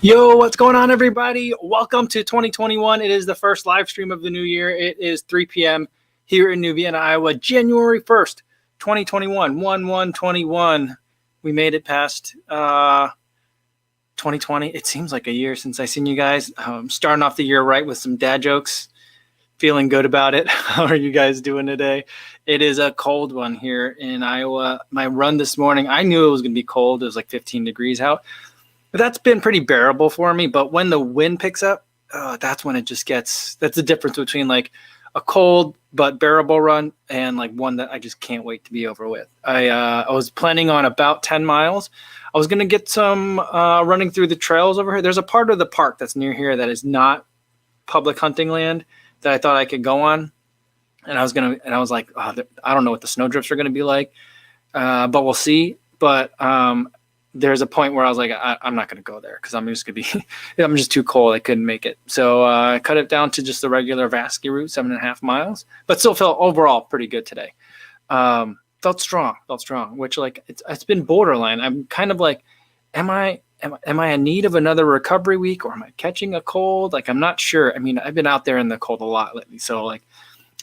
Yo, what's going on, everybody? Welcome to 2021. It is the first live stream of the new year. It is 3 p.m. here in New Vienna, Iowa, January 1st, 2021, 1/1/21. We made it past 2020. It seems like a year since I seen you guys. Starting off the year right with some dad jokes. Feeling good about it. How are you guys doing today? It is a cold one here in Iowa. My run this morning, I knew it was going to be cold. It was like 15 degrees out. But that's been pretty bearable for me. But when the wind picks up, that's when it just gets, that's the difference between like a cold but bearable run and like one that I just can't wait to be over with. I was planning on about 10 miles. I was going to get some running through the trails over here. There's a part of the park that's near here that is not public hunting land that I thought I could go on. And I was like, I don't know what the snowdrifts are going to be like, but we'll see. But there's a point where I was like, I'm not going to go there because I'm just going to be, I'm just too cold. I couldn't make it. So I cut it down to just the regular Vasky route, 7.5 miles, but still felt overall pretty good today. Felt strong, which like it's been borderline. I'm kind of like, am I in need of another recovery week, or am I catching a cold? Like, I'm not sure. I mean, I've been out there in the cold a lot lately. So like,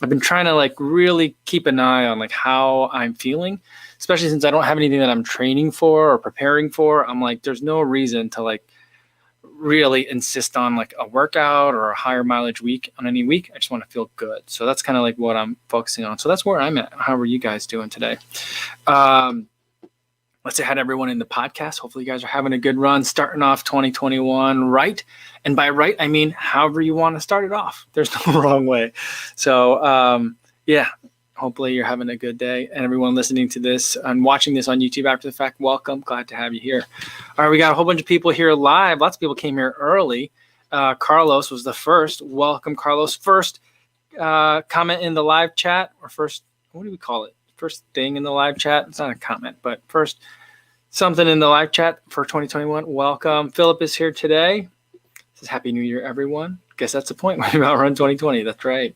I've been trying to like really keep an eye on like how I'm feeling, especially since I don't have anything that I'm training for or preparing for. I'm like, there's no reason to like really insist on like a workout or a higher mileage week on any week. I just want to feel good. So that's kind of like what I'm focusing on. So that's where I'm at. How are you guys doing today? Let's say hi to everyone in the podcast. Hopefully you guys are having a good run, starting off 2021 right. And by right, I mean however you want to start it off. There's no wrong way. So yeah, hopefully you're having a good day. And everyone listening to this and watching this on YouTube after the fact, welcome. Glad to have you here. All right, we got a whole bunch of people here live. Lots of people came here early. Carlos was the first. Welcome, Carlos. First comment in the live chat, or first, what do we call it? First thing in the live chat. It's not a comment, but first something in the live chat for 2021. Welcome. Philip is here today. Says Happy New Year, everyone. Guess that's the point. We're about run 2020. That's right.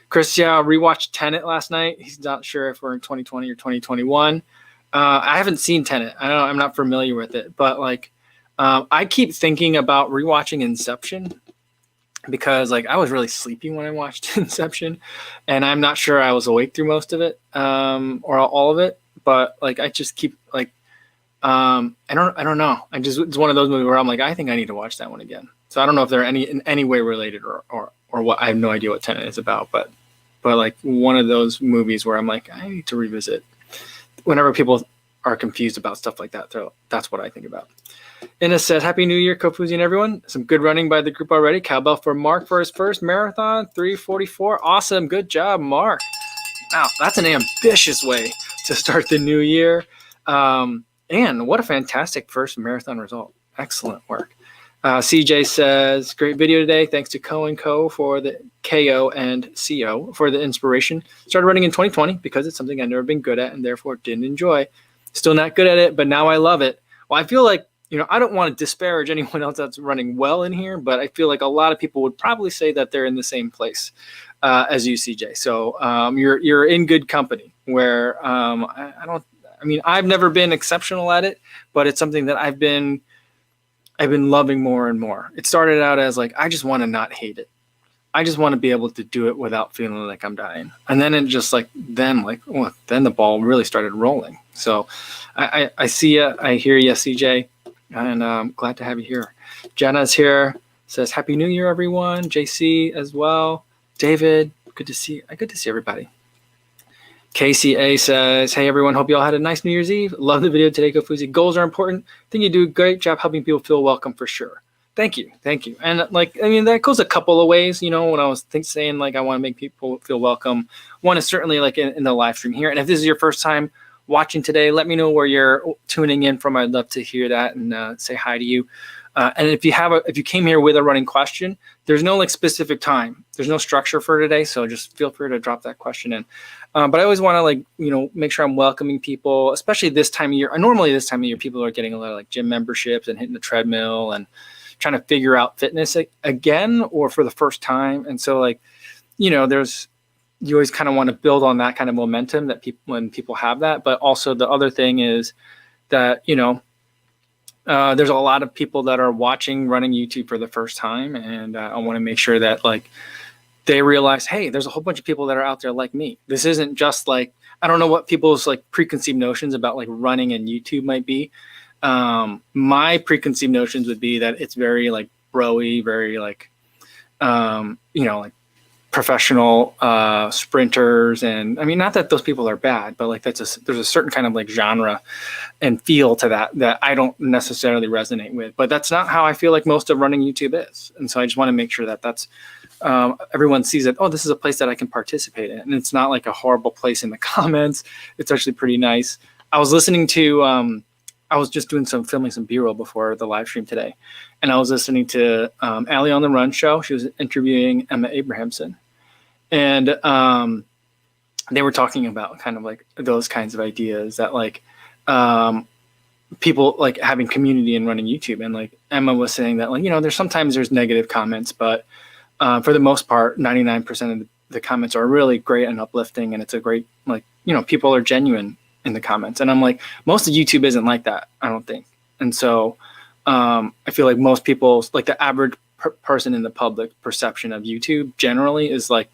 Chris, yeah, rewatched Tenet last night. He's not sure if we're in 2020 or 2021. I haven't seen Tenet. I'm not familiar with it, but like I keep thinking about rewatching Inception, because like I was really sleepy when I watched Inception, and I'm not sure I was awake through most of it or all of it. But like I just keep like I don't know. It's one of those movies where I'm like, I think I need to watch that one again. So I don't know if they're in any way related or what. I have no idea what Tenet is about, but like one of those movies where I'm like, I need to revisit. Whenever people are confused about stuff like that, so that's what I think about. Inna said, Happy New Year, Kofuzi and everyone. Some good running by the group already. Cowbell for Mark for his first marathon, 3:44. Awesome. Good job, Mark. Wow, that's an ambitious way to start the new year. And what a fantastic first marathon result. Excellent work. CJ says, great video today. Thanks to Co & Co for the KO and CO for the inspiration. Started running in 2020 because it's something I've never been good at and therefore didn't enjoy. Still not good at it, but now I love it. Well, I feel like, I don't want to disparage anyone else that's running well in here, but I feel like a lot of people would probably say that they're in the same place as you, CJ. So you're in good company where I've never been exceptional at it, but it's something that I've been loving more and more. It started out as like, I just want to not hate it. I just want to be able to do it without feeling like I'm dying. And then it just then the ball really started rolling. So I see you, I hear you, CJ. And I'm glad to have you here. Jenna's here, says Happy New Year, everyone. JC as well. David, good to see everybody. KCA says, hey, everyone. Hope you all had a nice New Year's Eve. Love the video today, Kofuzi. Goals are important. I think you do a great job helping people feel welcome for sure. Thank you. And that goes a couple of ways, when I was saying I want to make people feel welcome. One is certainly in the live stream here. And if this is your first time watching today, let me know where you're tuning in from. I'd love to hear that and say hi to you. And if you came here with a running question, there's no specific time. There's no structure for today, so just feel free to drop that question in. But I always want to make sure I'm welcoming people, especially this time of year. Normally this time of year, people are getting a lot of gym memberships and hitting the treadmill and trying to figure out fitness again or for the first time. And so you always kind of want to build on that kind of momentum that when people have that. But also the other thing is that, there's a lot of people that are running YouTube for the first time, and I want to make sure that like they realize, hey, there's a whole bunch of people that are out there like me. This isn't just like, I don't know what people's like preconceived notions about like running and YouTube might be. My preconceived notions would be that it's very like broy, very like, like professional sprinters. And I mean, not that those people are bad, but like there's a certain kind of like genre and feel to that I don't necessarily resonate with. But that's not how I feel like most of running YouTube is. And so I just want to make sure that that's everyone sees that, oh, this is a place that I can participate in. And it's not like a horrible place in the comments. It's actually pretty nice. I was listening to, I was just filming some B-roll before the live stream today. And I was listening to Ali on the Run show. She was interviewing Emma Abrahamson. And they were talking about kind of like those kinds of ideas that like people like having community and running YouTube. And like Emma was saying that like, there's negative comments, but for the most part, 99% of the comments are really great and uplifting. And it's a great, like, people are genuine in the comments. And I'm like, most of YouTube isn't like that, I don't think. And so I feel like most people, like the average person in the public perception of YouTube generally is like,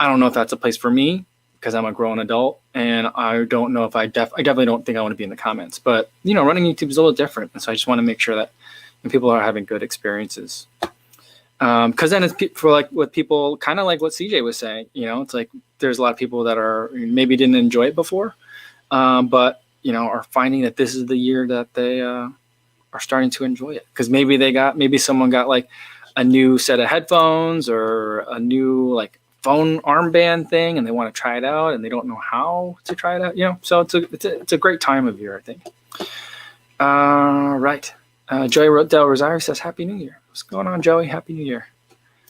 I don't know if that's a place for me because I'm a grown adult. And I don't know if I definitely don't think I want to be in the comments. But, running YouTube is a little different. And so I just want to make sure that people are having good experiences. Because then it's for like what people kind of like what CJ was saying, it's like there's a lot of people that are maybe didn't enjoy it before, but are finding that this is the year that they are starting to enjoy it. Because maybe someone got like a new set of headphones or a new like phone armband thing, and they want to try it out and they don't know how to try it out. So it's a great time of year, I think. Right. Joey Del Rosario says Happy New Year. What's going on, Joey? Happy New Year.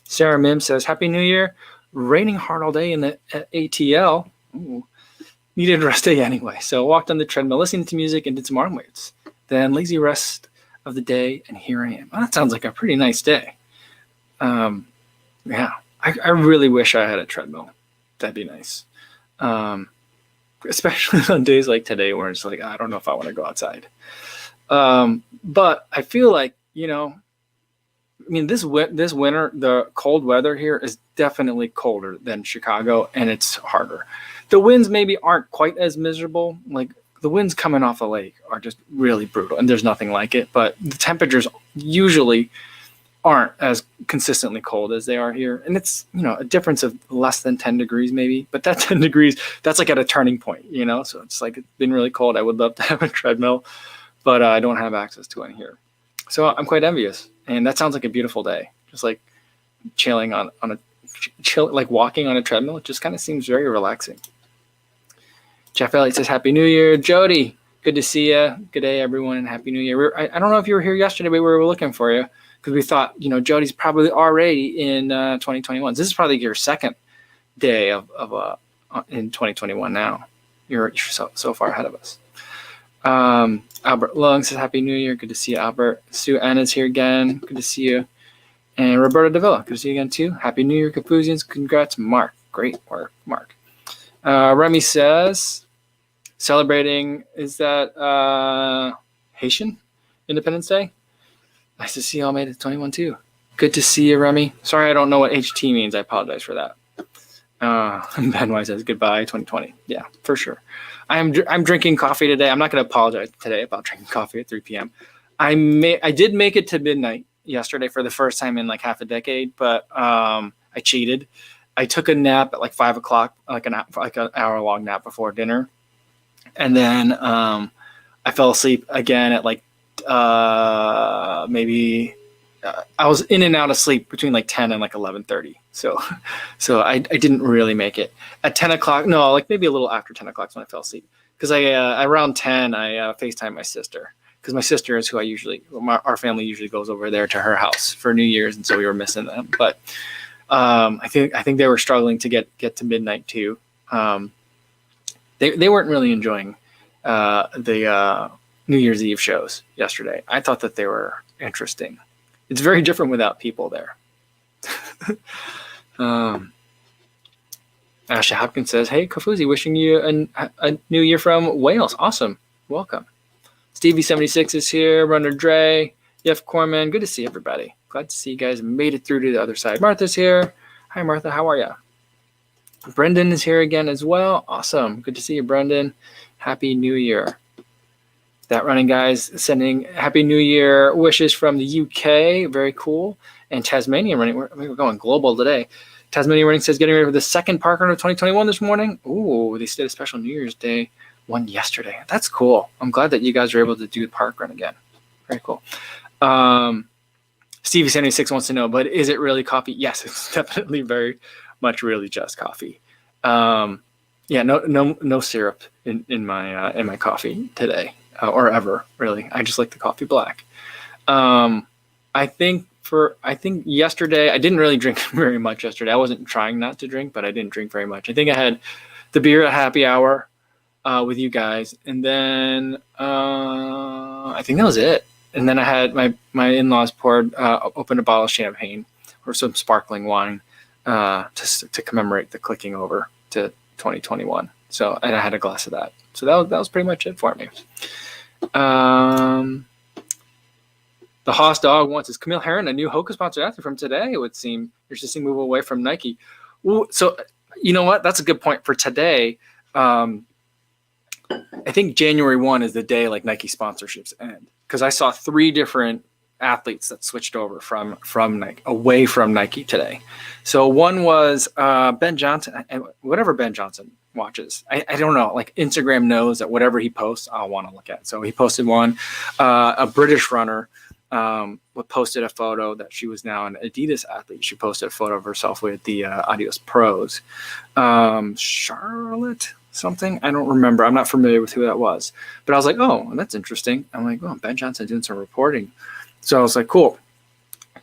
Sarah Mim says Happy New Year. Raining hard all day in the ATL. Ooh. Needed a rest day anyway. So walked on the treadmill, listening to music, and did some arm weights. Then lazy rest of the day, and here I am. Well, that sounds like a pretty nice day. Yeah, I really wish I had a treadmill. That'd be nice. Especially on days like today where it's like, I don't know if I want to go outside. But I feel like, this winter, the cold weather here is definitely colder than Chicago, and it's harder. The winds maybe aren't quite as miserable. Like the winds coming off the lake are just really brutal, and there's nothing like it. But the temperatures usually aren't as consistently cold as they are here. And it's, a difference of less than 10 degrees maybe. But that 10 degrees, that's like at a turning point, So it's like it's been really cold. I would love to have a treadmill, but I don't have access to one here. So I'm quite envious. And that sounds like a beautiful day. Just like chilling like walking on a treadmill. It just kind of seems very relaxing. Jeff Elliott says, Happy New Year. Jody, good to see you. Good day, everyone, and Happy New Year. I don't know if you were here yesterday, but we were looking for you because we thought, Jody's probably already in 2021. This is probably your second day of in 2021 now. You're so far ahead of us. Albert Lung says, Happy New Year. Good to see you, Albert. Sue Anna's here again. Good to see you. And Roberta Davila, good to see you again, too. Happy New Year, Kofuzians. Congrats, Mark. Great work, Mark. Remy says, celebrating, is that Haitian Independence Day? Nice to see you all made it to 21, too. Good to see you, Remy. Sorry, I don't know what HT means. I apologize for that. Ben White says, goodbye, 2020. Yeah, for sure. I'm drinking coffee today. I'm not going to apologize today about drinking coffee at 3 p.m. I did make it to midnight yesterday for the first time in like half a decade, but I cheated. I took a nap at like 5 o'clock, like an hour-long nap before dinner. And then I fell asleep again at like maybe I was in and out of sleep between like 10 and like 11:30. So I didn't really make it. At 10 o'clock, no, like maybe a little after 10 o'clock is when I fell asleep. Because around 10, I FaceTime my sister. Because my sister is who our family usually goes over there to her house for New Year's. And so we were missing them. But I think they were struggling to get to midnight too. They weren't really enjoying the New Year's Eve shows yesterday. I thought that they were interesting. It's very different without people there. Asha Hopkins says, hey, Kofuzi, wishing you a new year from Wales. Awesome. Welcome. Stevie76 is here. Runner Dre. Jeff Corman. Good to see everybody. Glad to see you guys made it through to the other side. Martha's here. Hi, Martha. How are you? Brendan is here again as well. Awesome. Good to see you, Brendan. Happy New Year. That Running Guys sending Happy New Year wishes from the UK. Very cool. And Tasmanian Running. We're going global today. Tasmanian Running says getting ready for the second park run of 2021 this morning. Ooh, they did a special New Year's Day one yesterday. That's cool. I'm glad that you guys are able to do the park run again. Very cool. Stevie76 wants to know, but is it really coffee? Yes, it's definitely very much really just coffee. Yeah, no syrup in my coffee today or ever really. I just like the coffee black. I think yesterday I didn't really drink very much yesterday. I wasn't trying not to drink, but I didn't drink very much. I think I had the beer at happy hour with you guys, and then I think that was it. And then I had my in-laws opened a bottle of champagne or some sparkling wine to commemorate the clicking over to 2021. So, and I had a glass of that. So that was pretty much it for me. The Haas dog wants is Camille Herron a new Hoka sponsored athlete from today? It would seem you're just move away from Nike. Well, so you know what? That's a good point for today. I think January 1 is the day like Nike sponsorships end, because I saw 3 different athletes that switched over from Nike away from Nike today. So one was Ben Johnson, whatever Ben Johnson watches. I don't know, like Instagram knows that whatever he posts, I'll want to look at. So he posted one, a British runner posted a photo that she was now an Adidas athlete. She posted a photo of herself with the Adios Pros. Charlotte something, I don't remember. I'm not familiar with who that was, but I was like, oh, that's interesting. I'm like, oh, Ben Johnson doing some reporting. So I was like, cool.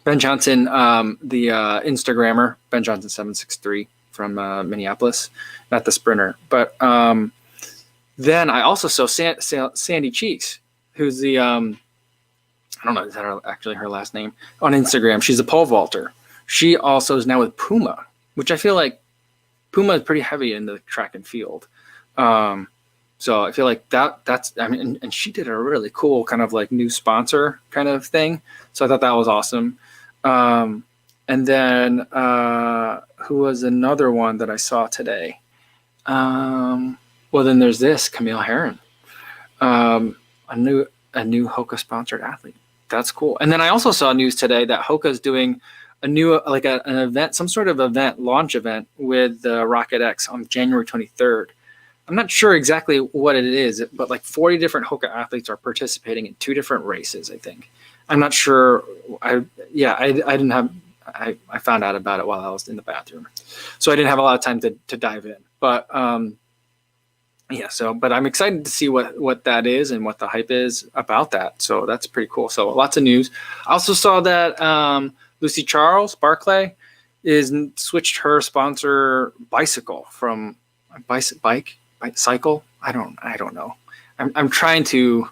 Ben Johnson, the Instagrammer, Ben Johnson 763 from Minneapolis, not the sprinter. But then I also saw Sandy Cheeks, who's the, I don't know, is that actually her last name, on Instagram. She's a pole vaulter. She also is now with Puma, which I feel like Puma is pretty heavy in the track and field. So I feel like that's, I mean, and she did a really cool kind of like new sponsor kind of thing. So I thought that was awesome. And then, who was another one that I saw today? Well, then there's this Camille Herron, a new Hoka sponsored athlete. That's cool. And then I also saw news today that Hoka is doing a new, like an event, some sort of event, launch event with the Rocket X on January 23rd. I'm not sure exactly what it is, but like 40 different Hoka athletes are participating in 2 different races, I think. I'm not sure. I found out about it while I was in the bathroom. So I didn't have a lot of time to dive in. But but I'm excited to see what that is and what the hype is about that. So that's pretty cool. So lots of news. I also saw that Lucy Charles, Barclay, switched her sponsor bicycle from cycle. I don't know. I'm trying to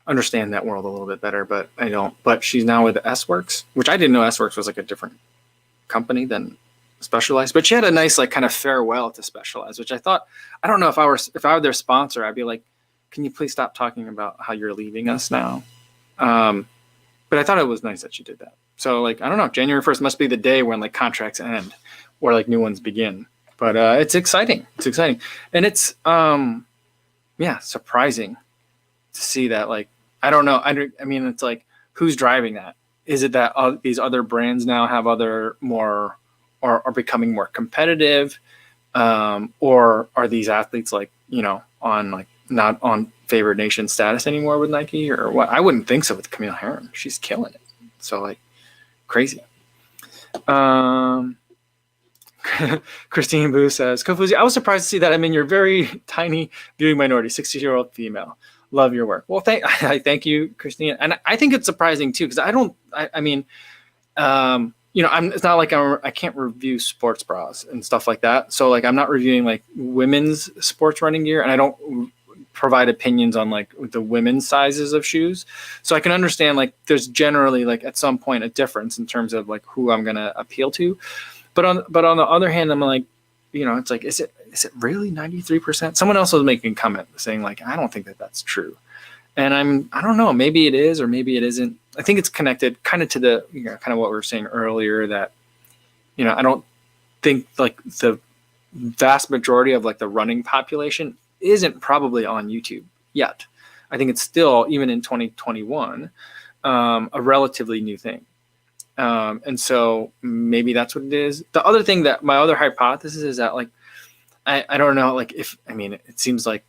understand that world a little bit better, but I don't. But she's now with S-Works, which I didn't know S-Works was like a different company than Specialized. But she had a nice like kind of farewell to Specialized, which I thought, I don't know if I were their sponsor, I'd be like, can you please stop talking about how you're leaving us now? But I thought it was nice that she did that. So like, I don't know, January 1st must be the day when like contracts end or like new ones begin. But it's exciting. It's exciting. And it's, surprising to see that. Like, I don't know. I mean, it's like, who's driving that? Is it that these other brands now have other more, or are becoming more competitive? Or are these athletes like, on like not on favored nation status anymore with Nike or what? I wouldn't think so with Camille Herron. She's killing it. So like crazy. Christine Boo says, Kofuzi, I was surprised to see that I'm in your very tiny viewing minority, 60-year-old female. Love your work. Well, thank you, Christine. And I think it's surprising too, because it's not like I can't review sports bras and stuff like that. So like, I'm not reviewing like women's sports running gear, and I don't provide opinions on like the women's sizes of shoes. So I can understand like there's generally like at some point a difference in terms of like who I'm going to appeal to. But on the other hand, I'm like, it's like, is it really 93%? Someone else was making a comment saying like, I don't think that that's true. And I don't know, maybe it is or maybe it isn't. I think it's connected kind of to the, kind of what we were saying earlier, that, I don't think like the vast majority of like the running population isn't probably on YouTube yet. I think it's still, even in 2021, a relatively new thing. And so maybe that's what it is. The other thing, that my other hypothesis is that, like, I don't know, like, it seems like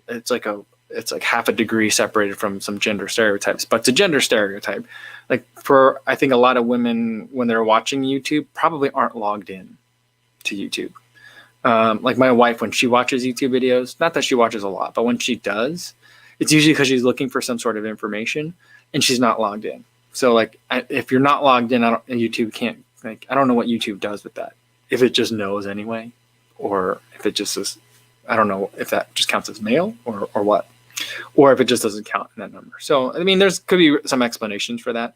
it's like half a degree separated from some gender stereotypes, but it's a gender stereotype. Like, I think a lot of women, when they're watching YouTube, probably aren't logged in to YouTube. Like my wife, when she watches YouTube videos, not that she watches a lot, but when she does, it's usually because she's looking for some sort of information and she's not logged in. So like, if you're not logged in, YouTube can't, like, I don't know what YouTube does with that. If it just knows anyway, or if it just is, I don't know if that just counts as male or what, or if it just doesn't count in that number. So, could be some explanations for that.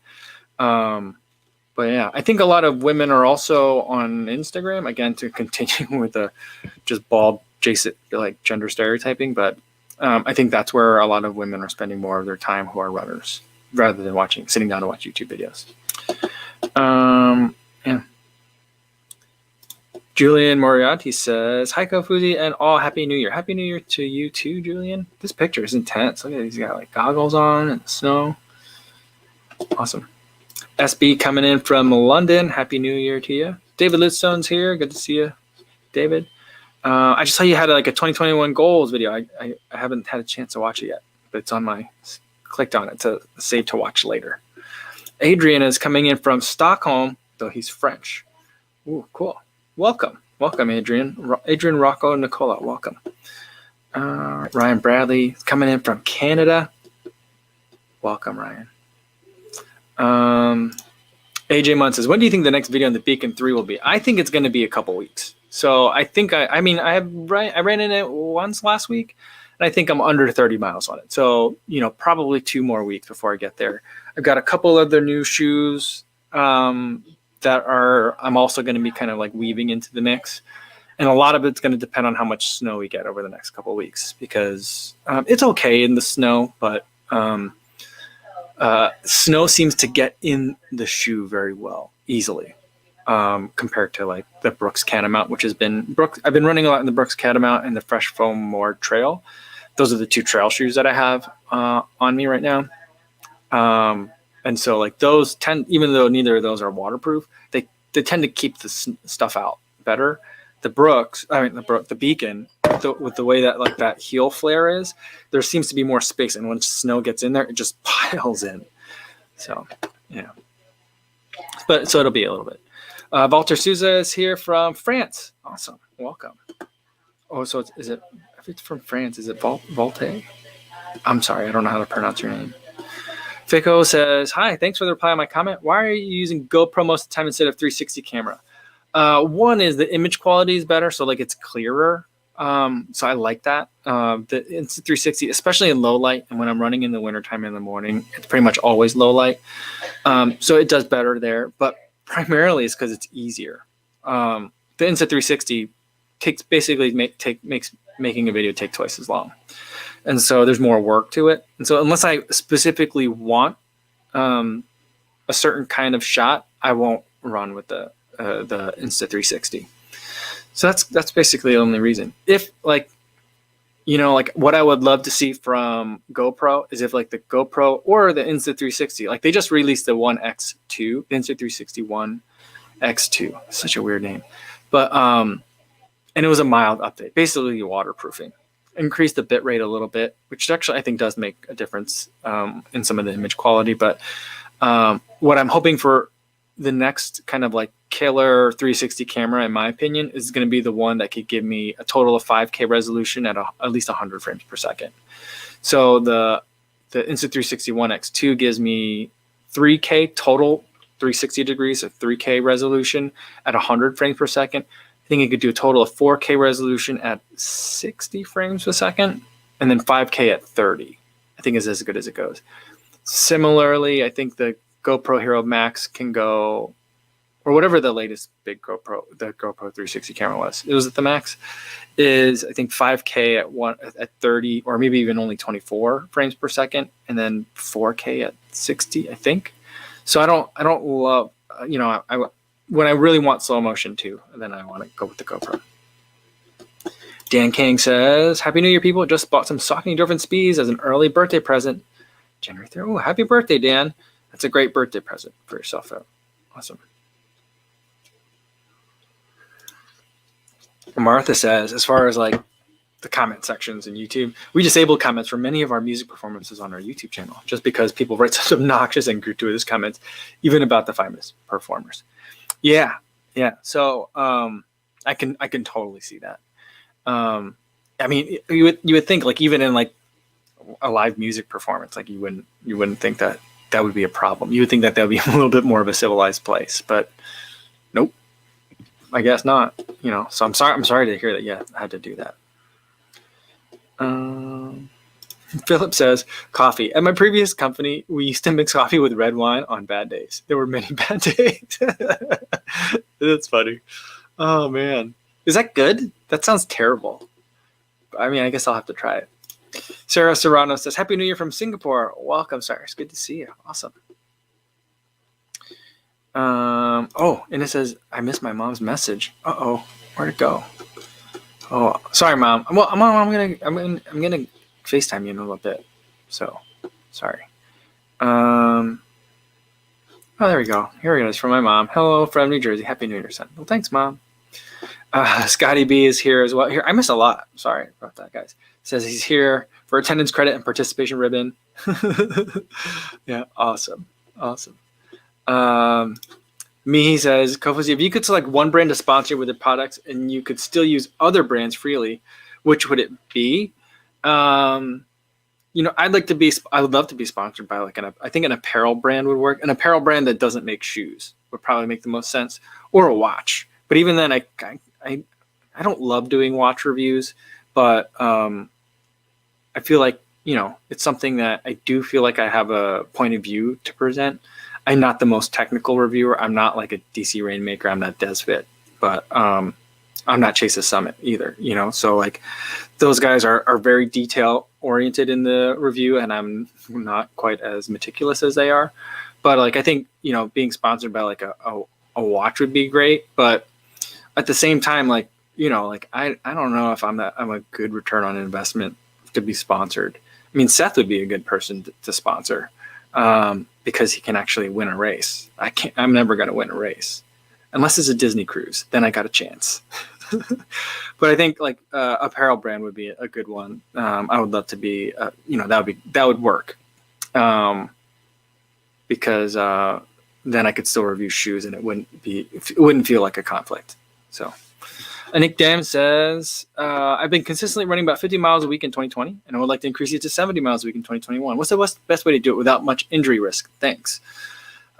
But yeah, I think a lot of women are also on Instagram, again, to continue with the just bald, like gender stereotyping. But I think that's where a lot of women are spending more of their time who are runners, rather than sitting down to watch YouTube videos. Yeah. Julian Moriarty says, "Hi, Kofuzi, and all Happy New Year." Happy New Year to you too, Julian. This picture is intense. Look at these. He's got like goggles on and snow. Awesome. SB coming in from London. Happy New Year to you. David Lidstone's here. Good to see you, David. I just saw you had like a 2021 goals video. I haven't had a chance to watch it yet, but it's on my, clicked on it to save to watch later. Adrian is coming in from Stockholm, though he's French. Ooh, cool. Welcome, Adrian. Adrian, Rocco, Nicola, welcome. Ryan Bradley is coming in from Canada. Welcome, Ryan. AJ Munn says, "When do you think the next video on the Beacon 3 will be?" I think it's going to be a couple weeks. So I think I ran in it once last week, and I think I'm under 30 miles on it. So, probably 2 more weeks before I get there. I've got a couple other new shoes that I'm also going to be kind of like weaving into the mix. And a lot of it's going to depend on how much snow we get over the next couple of weeks, because it's okay in the snow, but snow seems to get in the shoe very well, easily, compared to like the Brooks Catamount, which has been I've been running a lot in the Brooks Catamount and the Fresh Foam More Trail. Those are the 2 trail shoes that I have on me right now. And so like those even though neither of those are waterproof, they tend to keep the stuff out better. The Beacon, with the way that like that heel flare is, there seems to be more space, and when snow gets in there, it just piles in. So yeah, but so it'll be a little bit. Walter Souza is here from France. Awesome, welcome. Oh, so if it's from France, is it Volte? I'm sorry, I don't know how to pronounce your name. Fico says, "Hi, thanks for the reply on my comment. Why are you using GoPro most of the time instead of 360 camera?" One is the image quality is better, so like it's clearer. So I like that. The Insta360, especially in low light, and when I'm running in the wintertime in the morning, it's pretty much always low light. So it does better there, but primarily it's because it's easier. The Insta360 makes making a video take twice as long. And so there's more work to it. And so unless I specifically want a certain kind of shot, I won't run with the Insta360. So that's basically the only reason. If like what I would love to see from GoPro is if like the GoPro or the Insta360, like they just released the 1X2, the Insta360 1X2, such a weird name, but and it was a mild update, basically waterproofing. Increase the bit rate a little bit, which actually I think does make a difference in some of the image quality. But what I'm hoping for the next kind of like killer 360 camera, in my opinion, is going to be the one that could give me a total of 5K resolution at least 100 frames per second. So the Insta360 1X2 gives me 3K total 360 degrees of 3K resolution at 100 frames per second. I think it could do a total of 4K resolution at 60 frames per second, and then 5K at 30. I think is as good as it goes. Similarly, I think the GoPro Hero Max can go or whatever the latest big the GoPro 360 camera was. It was at the max. Is I think 5K at 30 or maybe even only 24 frames per second, and then 4K at 60, I think. So I don't love, I when I really want slow motion too, then I want to go with the GoPro. Dan King says, Happy New Year, people. Just bought some Saucony Dwarf Speeds as an early birthday present. January 3rd. Oh, happy birthday, Dan. That's a great birthday present for yourself. Awesome. Martha says, as far as like the comment sections in YouTube, we disabled comments for many of our music performances on our YouTube channel just because people write such obnoxious and gratuitous comments, even about the famous performers. Yeah. So I can totally see that. I mean, you would think like even in like a live music performance, like you wouldn't think that would be a problem. You would think that would be a little bit more of a civilized place, but nope. I guess not, so I'm sorry to hear that you had to do that. Philip says, coffee. At my previous company, we used to mix coffee with red wine on bad days. There were many bad days. That's funny. Oh, man. Is that good? That sounds terrible. I mean, I guess I'll have to try it. Sarah Serrano says, Happy New Year from Singapore. Welcome, Sarah. It's good to see you. Awesome. And it says, I missed my mom's message. Uh-oh. Where'd it go? Oh, sorry, Mom. Well, I'm gonna FaceTime you in a little bit. So, sorry. Oh, there we go. Here it is from my mom. Hello from New Jersey. Happy New Year, son. Well, thanks, Mom. Scotty B is here as well. Here, I miss a lot. Sorry about that, guys. Says he's here for attendance credit and participation ribbon. Yeah, awesome. He says, Kofuzi, if you could select one brand to sponsor with the products and you could still use other brands freely, which would it be? I would love to be sponsored by I think an apparel brand would work. An apparel brand that doesn't make shoes would probably make the most sense, or a watch. But even then, I don't love doing watch reviews, but I feel like, it's something that I do feel like I have a point of view to present. I'm not the most technical reviewer. I'm not like a DC Rainmaker. I'm not DesFit, but I'm not Chase the Summit either, So like those guys are very detail oriented in the review, and I'm not quite as meticulous as they are. But like I think, being sponsored by like a watch would be great. But at the same time, like, I don't know if I'm a good return on investment to be sponsored. I mean, Seth would be a good person to sponsor. Because he can actually win a race. I'm never going to win a race unless it's a Disney cruise. Then I got a chance. But I think like apparel brand would be a good one. I would love to be, that would work. Because then I could still review shoes and it wouldn't feel like a conflict. So. Nick Dam says, I've been consistently running about 50 miles a week in 2020, and I would like to increase it to 70 miles a week in 2021. What's the best way to do it without much injury risk? Thanks.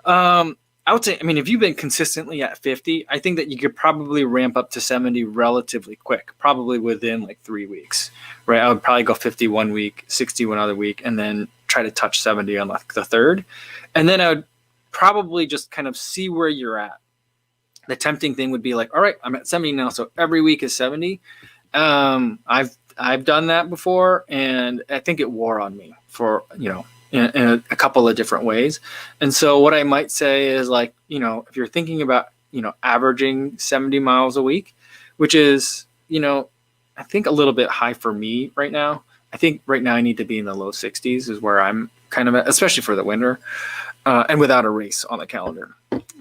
I would say, if you've been consistently at 50, I think that you could probably ramp up to 70 relatively quick, probably within like 3 weeks, right? I would probably go 50 one week, 60 one other week, and then try to touch 70 on like the third. And then I would probably just kind of see where you're at. The tempting thing would be like, all right, I'm at 70 now, so every week is 70. I've done that before, and I think it wore on me for, in a couple of different ways. And so what I might say is like, if you're thinking about, averaging 70 miles a week, which is, I think a little bit high for me right now. I think right now I need to be in the low 60s is where I'm kind of at, especially for the winter, and without a race on the calendar.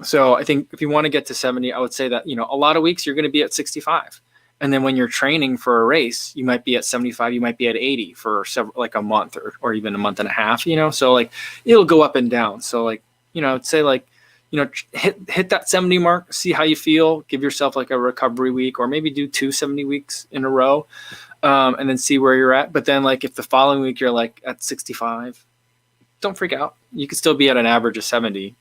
So I think if you want to get to 70, I would say that, a lot of weeks you're going to be at 65. And then when you're training for a race, you might be at 75, you might be at 80 for like a month or even a month and a half, so like it'll go up and down. So like, I'd say like, hit that 70 mark, see how you feel, give yourself like a recovery week, or maybe do 2 70 weeks in a row, and then see where you're at. But then like if the following week you're like at 65, don't freak out. You could still be at an average of 70.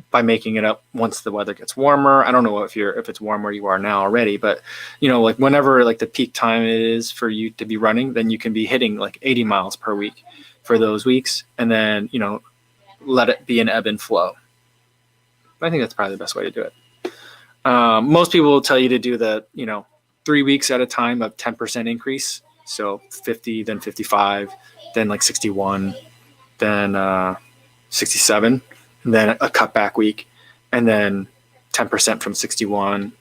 By making it up once the weather gets warmer. I don't know if it's warm where you are now already, but like whenever like the peak time is for you to be running, then you can be hitting like 80 miles per week for those weeks, and then let it be an ebb and flow. I think that's probably the best way to do it. Most people will tell you to do the, 3 weeks at a time of 10% increase. So 50, then 55, then like 61, then 67, and then a cutback week, and then 10% from 61.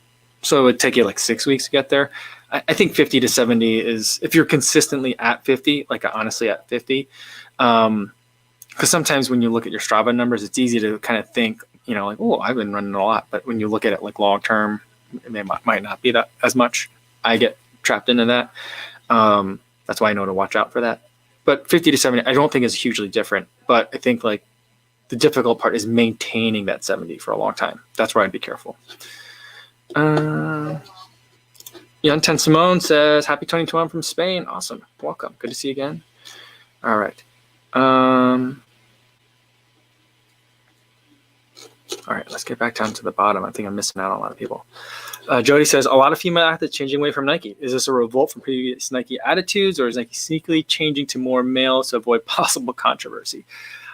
So it would take you like 6 weeks to get there. I think 50 to 70 is, if you're consistently at 50, like honestly at 50, because sometimes when you look at your Strava numbers, it's easy to kind of think, like, oh, I've been running a lot. But when you look at it like long term, it might not be that as much. I get trapped into that. That's why I know to watch out for that. But 50 to 70, I don't think is hugely different. But I think like the difficult part is maintaining that 70 for a long time. That's where I'd be careful. Yon Ten Simone says, happy 2021 from Spain. Awesome. Welcome. Good to see you again. All right. All right, let's get back down to the bottom. I think I'm missing out on a lot of people. Jody says, a lot of female athletes changing away from Nike. Is this a revolt from previous Nike attitudes, or is Nike sneakily changing to more males to avoid possible controversy?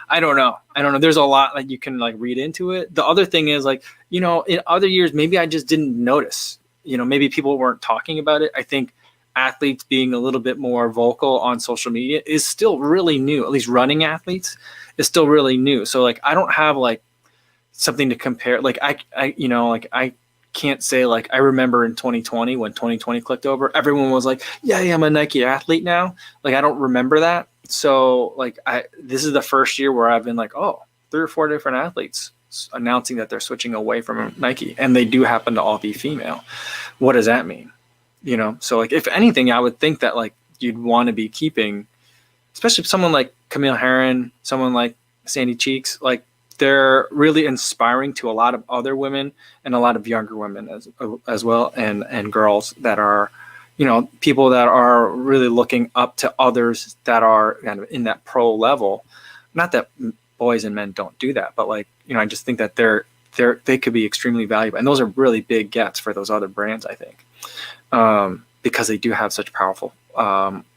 I don't know. There's a lot that you can like read into it. The other thing is like, in other years, maybe I just didn't notice. Maybe people weren't talking about it. I think athletes being a little bit more vocal on social media is still really new. At least running athletes is still really new. So like, I don't have like something to compare. Like I can't say like, I remember in 2020 when 2020 clicked over, everyone was like, yeah, I'm a Nike athlete now. Like, I don't remember that. So like, this is the first year where I've been like, oh, 3 or 4 different athletes announcing that they're switching away from Nike, and they do happen to all be female. What does that mean? So like, if anything, I would think that like you'd want to be keeping, especially someone like Camille Herron, someone like Sandy Cheeks, like they're really inspiring to a lot of other women and a lot of younger women as well, and girls that are, people that are really looking up to others that are kind of in that pro level. Not that boys and men don't do that, but like, I just think that they could be extremely valuable. And those are really big gets for those other brands, I think, because they do have such powerful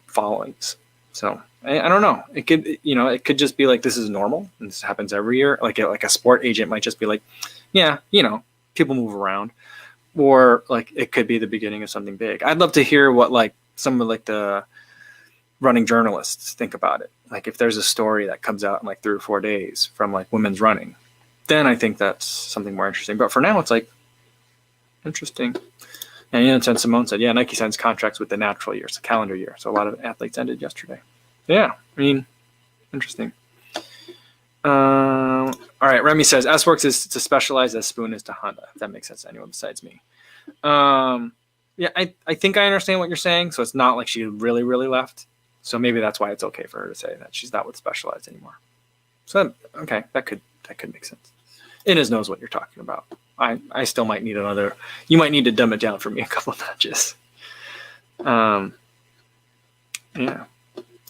followings. So I don't know. It could, it could just be like, this is normal and this happens every year. Like a sport agent might just be like, yeah, people move around, or like it could be the beginning of something big. I'd love to hear what like some of like the running journalists think about it. Like if there's a story that comes out in like 3 or 4 days from like women's running, then I think that's something more interesting. But for now, it's like interesting. And Ten Simone said, yeah, Nike signs contracts with the natural year, so calendar year. So a lot of athletes ended yesterday. Yeah, I mean, interesting. All right, Remy says, S-Works is to specialize as Spoon is to Honda. If that makes sense to anyone besides me. Yeah, I think I understand what you're saying. So it's not like she really, really left. So maybe that's why it's okay for her to say that she's not with Specialized anymore. So okay, that could make sense. Inez knows what you're talking about. I still might need another. You might need to dumb it down for me a couple of notches. Yeah.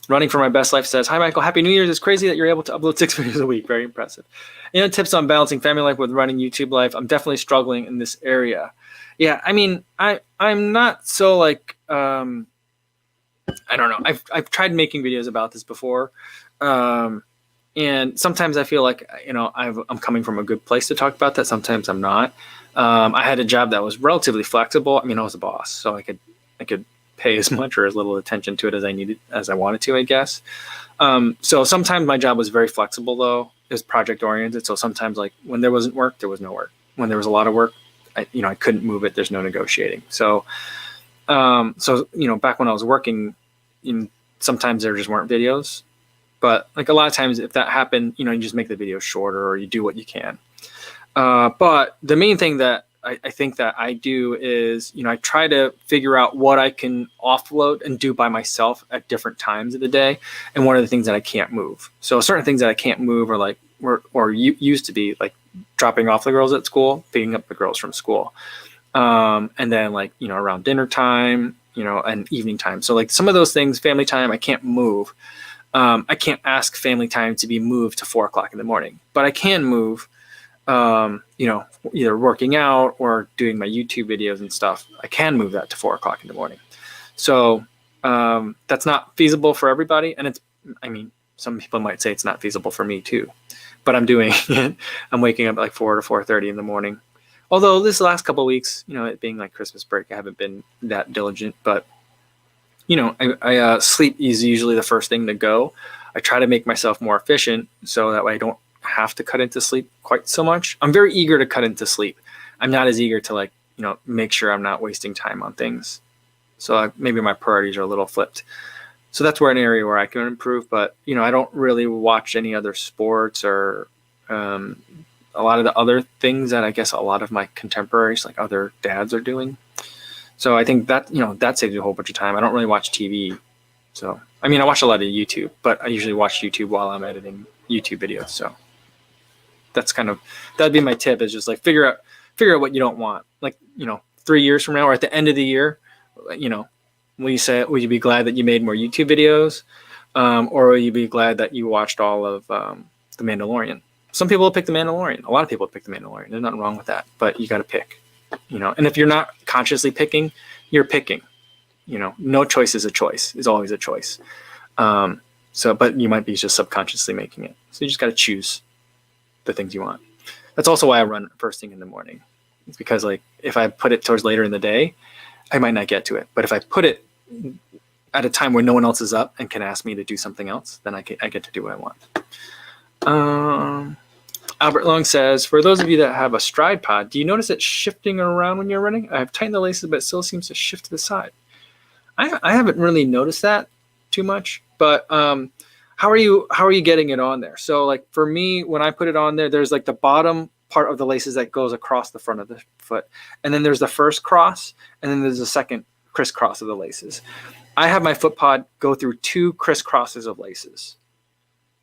Running for My Best Life says, hi, Michael. Happy New Year's. It's crazy that you're able to upload 6 videos a week. Very impressive. Tips on balancing family life with running YouTube life. I'm definitely struggling in this area. Yeah, I mean, I'm not so like, I don't know. I've tried making videos about this before. And sometimes I feel like, I'm coming from a good place to talk about that. Sometimes I'm not. I had a job that was relatively flexible. I mean, I was a boss, so I could pay as much or as little attention to it as I wanted to, I guess. So sometimes my job was very flexible though. It was project oriented. So sometimes like when there wasn't work, there was no work. When there was a lot of work, I couldn't move it. There's no negotiating. So, back when I was working, sometimes there just weren't videos, but like a lot of times if that happened, you just make the video shorter or you do what you can. But the main thing that I think that I do is, I try to figure out what I can offload and do by myself at different times of the day. And what are the things that I can't move? So certain things that I can't move are like, or used to be like dropping off the girls at school, picking up the girls from school. And then like, around dinner time, and evening time. So like some of those things, family time, I can't move. I can't ask family time to be moved to 4 o'clock in the morning, but I can move, either working out or doing my YouTube videos and stuff. I can move that to 4 o'clock in the morning. So that's not feasible for everybody. And some people might say it's not feasible for me too, but I'm doing it. I'm waking up at like 4 to 4:30 in the morning. Although this last couple of weeks, it being like Christmas break, I haven't been that diligent, but I sleep is usually the first thing to go. I try to make myself more efficient so that way I don't have to cut into sleep quite so much. I'm very eager to cut into sleep. I'm not as eager to make sure I'm not wasting time on things. So maybe my priorities are a little flipped. So that's an area where I can improve. But I don't really watch any other sports or a lot of the other things that I guess a lot of my contemporaries, like other dads, are doing. So I think that that saves you a whole bunch of time. I don't really watch TV. So I watch a lot of YouTube, but I usually watch YouTube while I'm editing YouTube videos. So that's that'd be my tip, is just like figure out what you don't want. Like 3 years from now or at the end of the year, will you be glad that you made more YouTube videos, or will you be glad that you watched all of The Mandalorian? Some people will pick The Mandalorian. A lot of people will pick The Mandalorian. There's nothing wrong with that, but you got to pick. And if you're not consciously picking, you're picking. No choice is a choice. It's always a choice. But you might be just subconsciously making it. So you just got to choose the things you want. That's also why I run first thing in the morning. It's because if I put it towards later in the day, I might not get to it. But if I put it at a time where no one else is up and can ask me to do something else, then I get to do what I want. Albert Long says, for those of you that have a stride pod, do you notice it shifting around when you're running? I've tightened the laces, but it still seems to shift to the side. I haven't really noticed that too much, but how are you getting it on there? So for me, when I put it on there, there's the bottom part of the laces that goes across the front of the foot, and then there's the first cross, and then there's the second crisscross of the laces. I have my foot pod go through 2 crisscrosses of laces.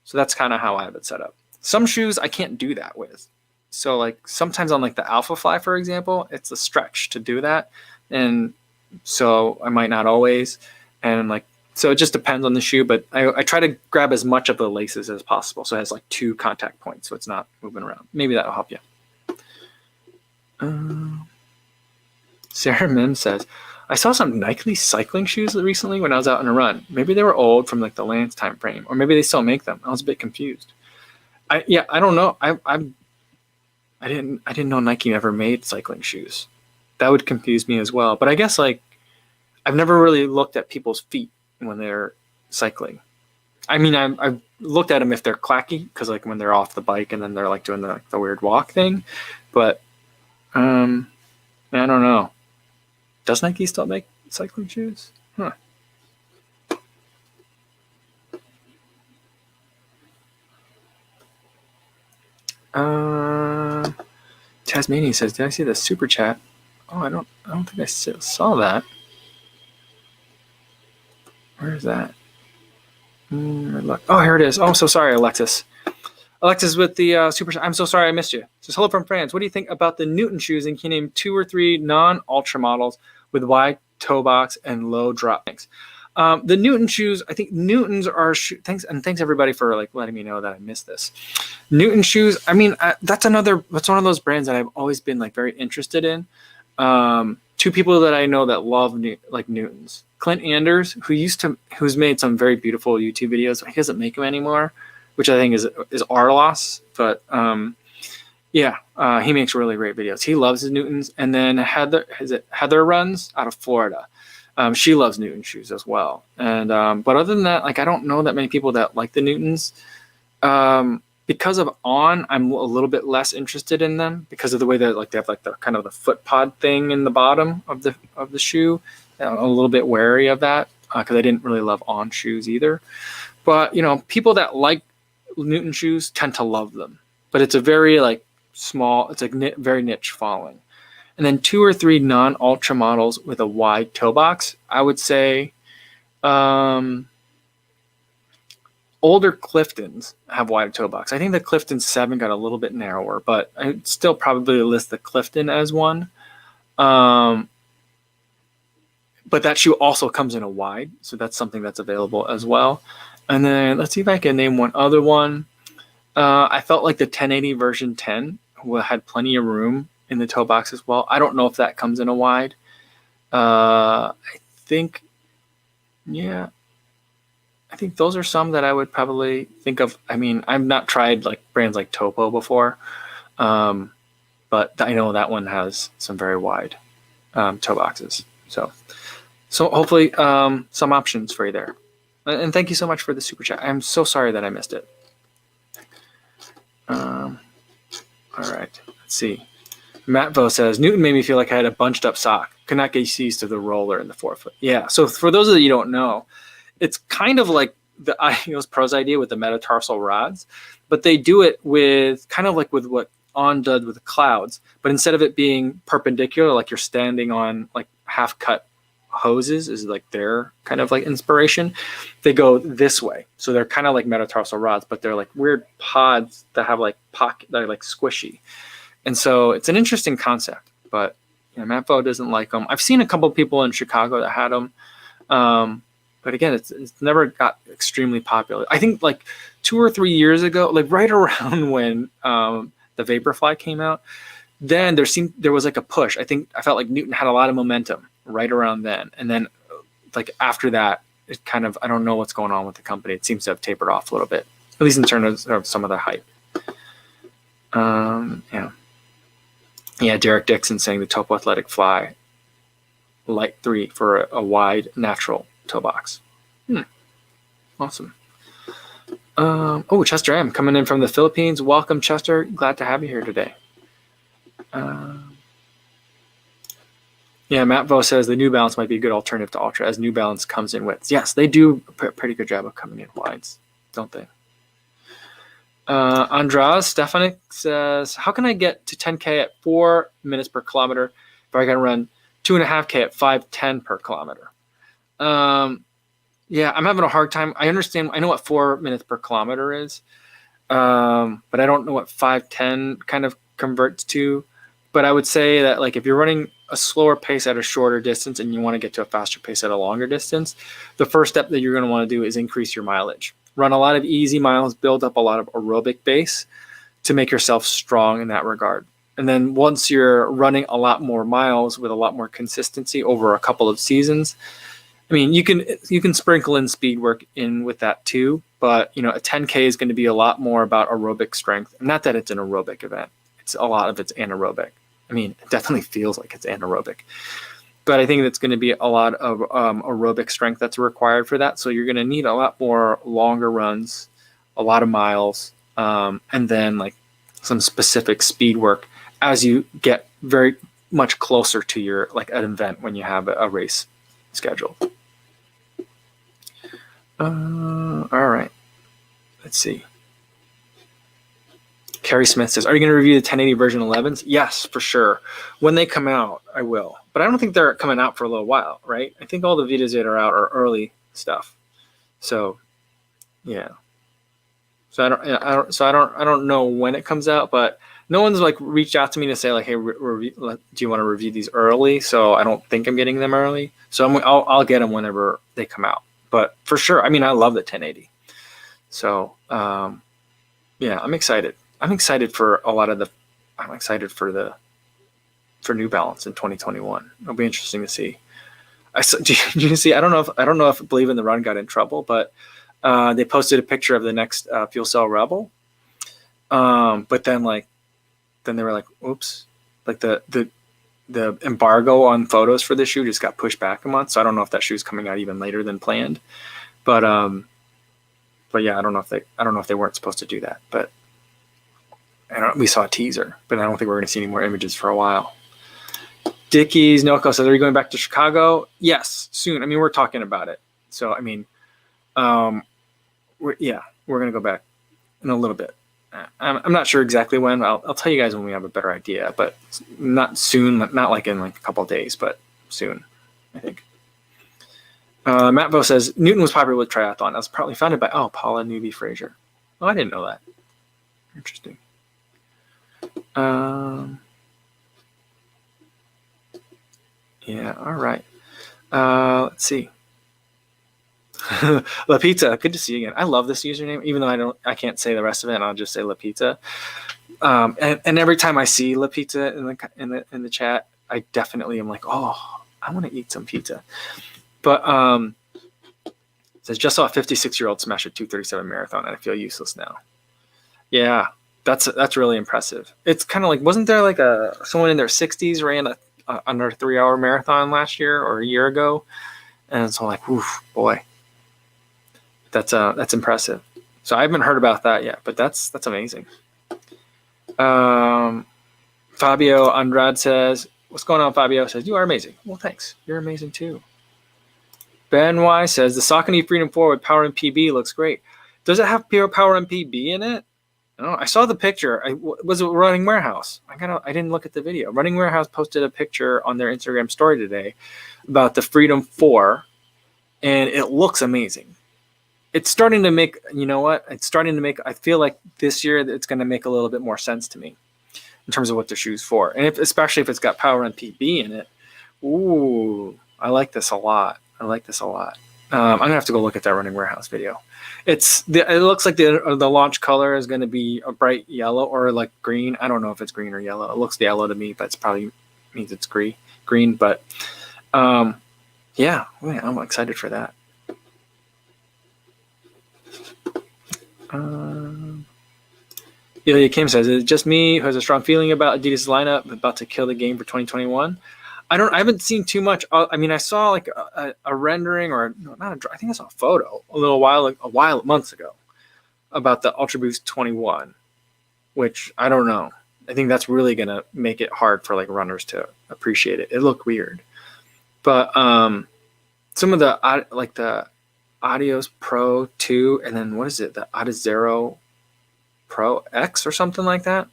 So that's kind of how I have it set up. Some shoes I can't do that with. So sometimes on the Alpha Fly, for example, it's a stretch to do that. And so I might not always. And so it just depends on the shoe, but I try to grab as much of the laces as possible. So it has 2 contact points, so it's not moving around. Maybe that'll help you. Sarah Mim says, I saw some Nike cycling shoes recently when I was out on a run. Maybe they were old from the Lance time frame, or maybe they still make them. I was a bit confused. I don't know. I didn't know Nike ever made cycling shoes. That would confuse me as well. But I guess I've never really looked at people's feet when they're cycling. I've looked at them if they're clacky, because when they're off the bike and then they're doing the weird walk thing. But I don't know. Does Nike still make cycling shoes? Huh. Tasmania says, did I see the super chat? Oh, I don't think I saw that. Where is that? Oh, here it is. Oh, I'm so sorry, Alexis. Alexis with the super chat. I'm so sorry I missed you. Says, hello from France. What do you think about the Newton shoes? And can you name 2 or 3 non-ultra models with wide toe box and low drop? Thanks. The Newton shoes, I think Newtons are thanks everybody for letting me know that I missed this. Newton shoes, that's one of those brands that I've always been very interested in. 2 people that I know that love Newtons. Clint Anders, who's made some very beautiful YouTube videos. He doesn't make them anymore, which I think is our loss. But he makes really great videos. He loves his Newtons. And then Heather runs out of Florida. She loves Newton shoes as well. And but other than that, I don't know that many people that like the Newtons. Because of On, I'm a little bit less interested in them because of the way that they have the kind of the foot pod thing in the bottom of the shoe. I'm a little bit wary of that because I didn't really love On shoes either. But people that like Newton shoes tend to love them. But it's a very small. It's very niche following. And then 2 or 3 non-ultra models with a wide toe box. I would say older Cliftons have wider toe box. I think the Clifton 7 got a little bit narrower, but I'd still probably list the Clifton as one. But that shoe also comes in a wide, so that's something that's available as well. And then let's see if I can name one other one. I felt like the 1080 version 10 had plenty of room in the toe box as well. I don't know if that comes in a wide. I think, yeah. I think those are some that I would probably think of. I mean, I've not tried like brands like Topo before, but I know that one has some very wide toe boxes. So hopefully some options for you there. And thank you so much for the super chat. I'm so sorry that I missed it. All right, let's see. Matt Vo says, Newton made me feel like I had a bunched up sock. Could not get used to the roller in the forefoot. Yeah, so for those of you who don't know, it's kind of like the Ineos Pro's idea with the metatarsal rods, but they do it with kind of like with what On did with the clouds, but instead of it being perpendicular, like you're standing on like half cut hoses is like their kind of like inspiration, they go this way. So they're kind of like metatarsal rods, but they're like weird pods that have like pocket, they're like squishy. And so it's an interesting concept, but Matt Vo doesn't like them. I've seen a couple of people in Chicago that had them. But again, it's never got extremely popular. I think like 2 or 3 years ago, like right around when the Vaporfly came out, then there was like a push. I felt like Newton had a lot of momentum right around then. And then like after that, it kind of, I don't know what's going on with the company. It seems to have tapered off a little bit, at least in terms of some of the hype. Yeah, Derek Dixon saying the Topo Athletic Fly Light 3 for a wide natural toe box. Awesome. Chester M coming in from the Philippines. Welcome, Chester. Glad to have you here today. Matt Vo says the New Balance might be a good alternative to Ultra as New Balance comes in widths. Yes, they do a pretty good job of coming in wides, don't they? Andras Stefanik says, how can I get to 10K at 4 minutes per kilometer if I can run 2.5K at 5:10 per kilometer? I'm having a hard time. I understand. I know what 4 minutes per kilometer is, but I don't know what 5:10 kind of converts to. But I would say that like if you're running a slower pace at a shorter distance and you want to get to a faster pace at a longer distance, the first step that you're going to want to do is increase your mileage. Run a lot of easy miles, build up a lot of aerobic base to make yourself strong in that regard. And then once you're running a lot more miles with a lot more consistency over a couple of seasons, I mean, you can sprinkle in speed work in with that too, but a 10K is going to be a lot more about aerobic strength. Not that it's an aerobic event. It's a lot of it's anaerobic. I mean, it definitely feels like it's anaerobic. But I think that's going to be a lot of aerobic strength that's required for that. So you're going to need a lot more longer runs, a lot of miles, and then like some specific speed work as you get very much closer to your like an event when you have a race scheduled. All right. Let's see. Carrie Smith says, are you going to review the 1080 version 11s? Yes, for sure. When they come out, I will. But I don't think they're coming out for a little while, right? I think all the Vitas that are out are early stuff. So, yeah. So I don't know when it comes out, but no one's like reached out to me to say like, hey, do you want to review these early? So I don't think I'm getting them early. So I'll get them whenever they come out. But for sure, I mean, I love the 1080. So I'm excited. I'm excited for New Balance in 2021. It'll be interesting to see. Do you see? I don't know if Believe in the Run got in trouble, but they posted a picture of the next Fuel Cell Rebel. But then they were like, oops, like the embargo on photos for this shoe just got pushed back a month. So I don't know if that shoe is coming out even later than planned. But yeah, I don't know if they weren't supposed to do that. But we saw a teaser, but I don't think we're going to see any more images for a while. Dickies Noko says, are you going back to Chicago? Yes, soon. I mean, we're talking about it. So, I mean, we're going to go back in a little bit. I'm not sure exactly when. I'll tell you guys when we have a better idea, but not soon, not like in like a couple of days, but soon, I think. Matt Vo says, Newton was popular with triathlon. That was probably founded by, Paula Newby Fraser. Oh, I didn't know that. Interesting. All right. Let's see. La Pizza, good to see you again. I love this username, even though I can't say the rest of it, and I'll just say La Pizza. And every time I see La Pizza in the chat, I definitely am like, oh, I want to eat some pizza. But says, just saw a 56-year-old smash a 2:37 marathon, and I feel useless now. Yeah, that's really impressive. It's kind of like, wasn't there like someone in their 60s ran a under 3-hour marathon last year or a year ago? And it's all like, oof, boy, that's impressive. So I haven't heard about that yet, but that's amazing. Fabio Andrade says, what's going on, Fabio? Says, you are amazing. Well, thanks. You're amazing too. Ben Y says, the Saucony Freedom 4 with Power MPB looks great. Does it have Power MPB in it? Oh, I saw the picture. Was it Running Warehouse? I didn't look at the video. Running Warehouse posted a picture on their Instagram story today about the Freedom 4, and it looks amazing. It's starting to make, you know what? It's starting to make, I feel like this year it's going to make a little bit more sense to me in terms of what the shoe's for. And especially if it's got Power MPB in it. Ooh, I like this a lot. I'm going to have to go look at that Running Warehouse video. It looks like the launch color is going to be a bright yellow or like green. I don't know if it's green or yellow. It looks yellow to me, but it probably means it's green. But yeah, I'm excited for that. Ilya Kim says, is it just me who has a strong feeling about Adidas lineup about to kill the game for 2021? I haven't seen too much. I mean, I saw like a rendering or I think I saw a photo months ago about the Ultra Boost 21, which I don't know. I think that's really going to make it hard for like runners to appreciate it. It looked weird, but some of the like the Adios Pro 2 and then what is it? The Adizero Pro X or something like that.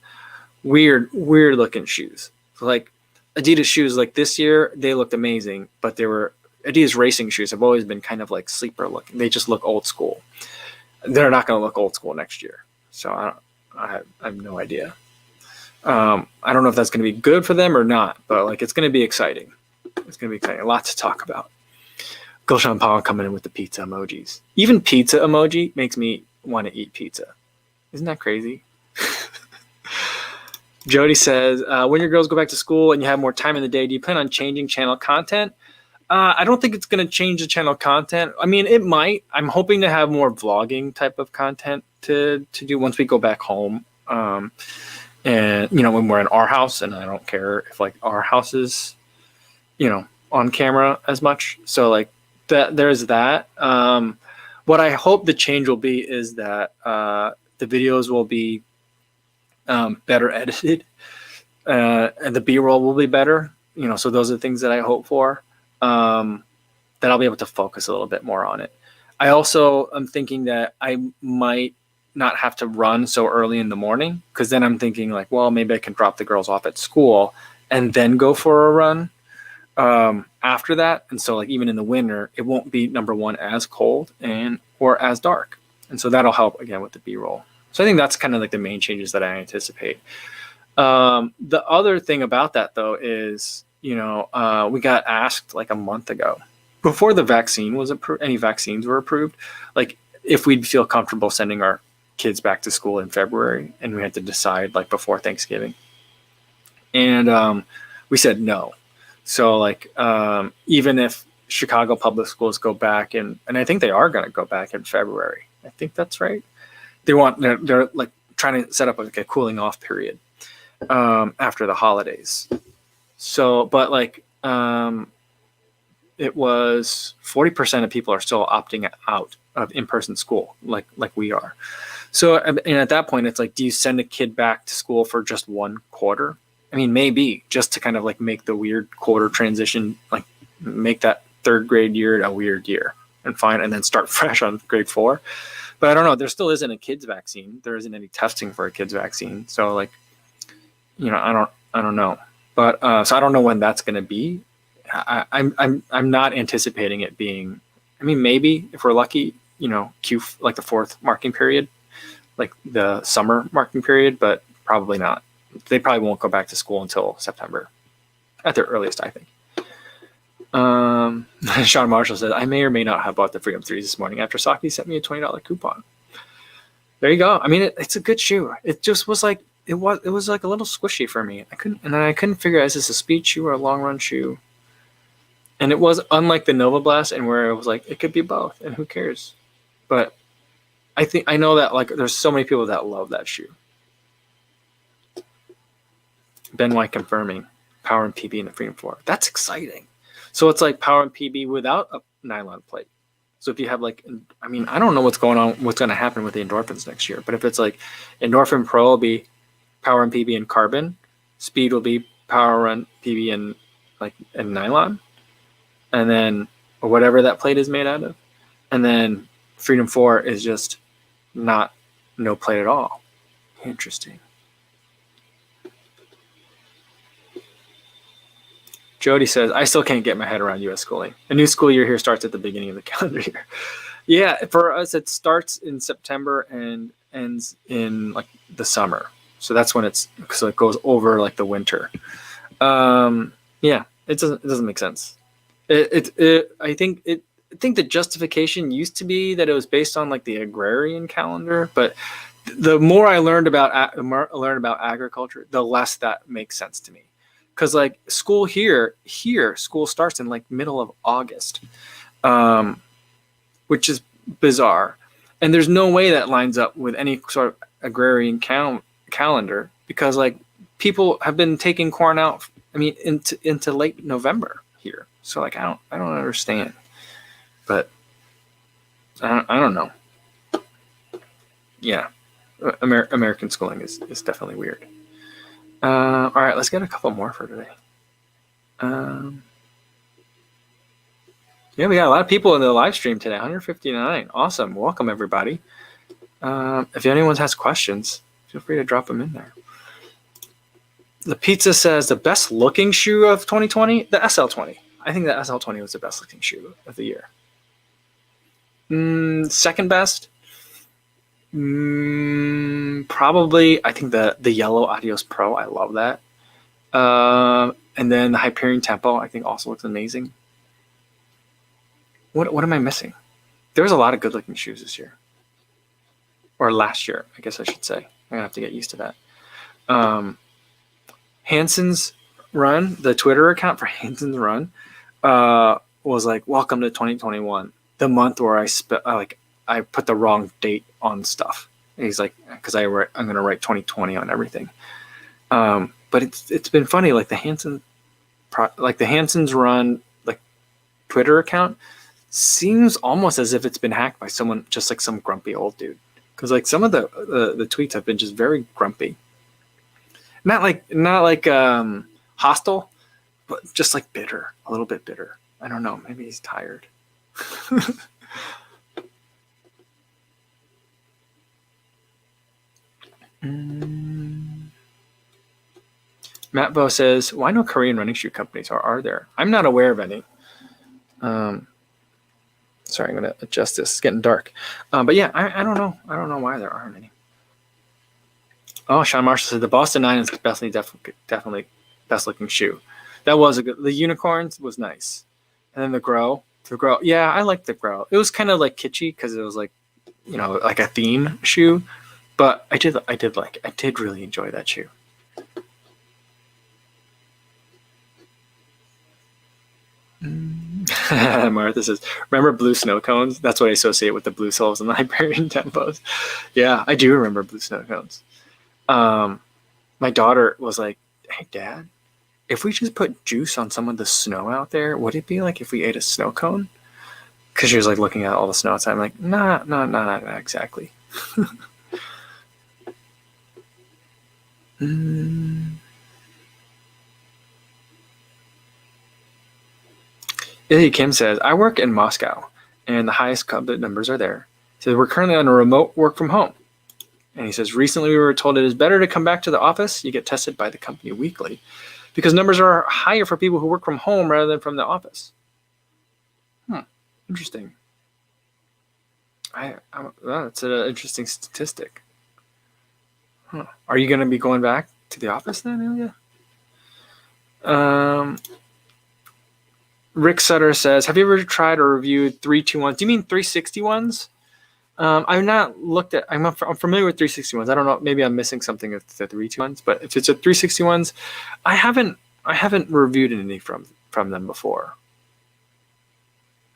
Weird looking shoes. Like Adidas shoes like this year, they looked amazing, but they were Adidas racing shoes have always been kind of like sleeper looking. They just look old school. They're not going to look old school next year. So I have no idea. I don't know if that's going to be good for them or not, but like it's going to be exciting. It's going to be exciting. A lot to talk about. Gulshan Powell coming in with the pizza emojis. Even pizza emoji makes me want to eat pizza. Isn't that crazy? Jody says, when your girls go back to school and you have more time in the day, do you plan on changing channel content? I don't think it's going to change the channel content. I mean, it might. I'm hoping to have more vlogging type of content to do once we go back home. And, when we're in our house, and I don't care if, like, our house is, on camera as much. So, like, there's that. What I hope the change will be is that the videos will be better edited, and the B-roll will be better. So those are the things that I hope for. That I'll be able to focus a little bit more on it. I also am thinking that I might not have to run so early in the morning, because then I'm thinking like, well, maybe I can drop the girls off at school and then go for a run after that. And so like even in the winter, it won't be, number one, as cold or as dark. And so that'll help again with the B-roll. So I think that's kind of like the main changes that I anticipate. The other thing about that though is, we got asked like a month ago before the vaccine was approved, any vaccines were approved, like if we'd feel comfortable sending our kids back to school in February, and we had to decide like before Thanksgiving. And we said no. So like even if Chicago public schools go back and I think they are going to go back in February. I think that's right. They're like trying to set up like a cooling off period after the holidays. So, but like it was 40% of people are still opting out of in-person school, like we are. So, and at that point, it's like, do you send a kid back to school for just one quarter? I mean, maybe just to kind of like make the weird quarter transition, like make that third grade year a weird year and then start fresh on grade 4. But I don't know. There still isn't a kids vaccine. There isn't any testing for a kids vaccine. So like, I don't know. But so I don't know when that's going to be. I'm not anticipating it being. I mean, maybe if we're lucky, like the 4th marking period, like the summer marking period, but probably not. They probably won't go back to school until September, at their earliest, I think. Sean Marshall said, I may or may not have bought the Freedom 3s this morning after Saki sent me a $20 coupon. There you go. I mean, it's a good shoe. It just was like, it was like a little squishy for me. I couldn't figure out, is this a speed shoe or a long run shoe? And it was unlike the Nova Blast, and where it was like, it could be both, and who cares? But I know that like there's so many people that love that shoe. Ben White confirming Power and PB in the Freedom 4. That's exciting. So it's like Power and PB without a nylon plate. So if you have like, I mean, I don't know what's going to happen with the endorphins next year, but if it's like Endorphin Pro will be Power and PB in carbon, Speed will be Power and PB in like in nylon, and then or whatever that plate is made out of, and then Freedom 4 is just no plate at all. Interesting. Jody says, I still can't get my head around U.S. schooling. A new school year here starts at the beginning of the calendar year. Yeah, for us, it starts in September and ends in like the summer. So that's when it goes over like the winter. Yeah, it doesn't make sense. I think the justification used to be that it was based on like the agrarian calendar, but the more I learned about agriculture, the less that makes sense to me. Because like school school starts in like middle of August, which is bizarre, and there's no way that lines up with any sort of agrarian calendar, because like people have been taking corn out. I mean, into late November here. So like I don't understand, but I don't know. Yeah, American schooling is definitely weird. All right, let's get a couple more for today. Yeah, we got a lot of people in the live stream today. 159. Awesome. Welcome, everybody. If anyone has questions, feel free to drop them in there. The pizza says the best looking shoe of 2020, the SL20. I think the SL20 was the best looking shoe of the year. Second best, probably I think the yellow Adios Pro. I love that. And then the Hyperion Tempo I think also looks amazing. What am I missing? There was a lot of good looking shoes this year, or last year, I guess I should say. I'm gonna have to get used to that. Hanson's Run, the Twitter account for Hanson's Run, was like, "Welcome to 2021, the month where I put the wrong date on stuff." And he's like, "Because I'm gonna write 2020 on everything." But it's been funny, like the Hanson's Run like Twitter account seems almost as if it's been hacked by someone, just like some grumpy old dude. Because like some of the tweets have been just very grumpy. Not like hostile, but just like bitter, a little bit bitter. I don't know. Maybe he's tired. Matt Bo says, "Why no Korean running shoe companies? Or are there? I'm not aware of any." Sorry, I'm going to adjust this. It's getting dark. But yeah, I don't know. I don't know why there aren't any. Oh, Sean Marshall said the Boston 9 is definitely best looking shoe. That was the Unicorns was nice. And then the Grow. Yeah, I liked the Grow. It was kind of like kitschy because it was like, like a theme shoe. But I did really enjoy that shoe. Martha says, remember blue snow cones? That's what I associate with the blue soles and the Hyperion Tempos. Yeah, I do remember blue snow cones. My daughter was like, "Hey, Dad, if we just put juice on some of the snow out there, would it be like if we ate a snow cone?" Because she was like looking at all the snow outside. I'm like, nah, not exactly. Ilya Kim says, "I work in Moscow, and the highest COVID numbers are there. He says, we're currently on a remote work from home." And he says, "Recently we were told it is better to come back to the office. You get tested by the company weekly because numbers are higher for people who work from home rather than from the office." Interesting. That's an interesting statistic. Are you going to be going back to the office then, Ilya? Rick Sutter says, "Have you ever tried or reviewed 321s? Do you mean 361s? I've not looked at. I'm familiar with 361s. I don't know. Maybe I'm missing something with the 321s. But if it's a 361s, I haven't reviewed any from them before.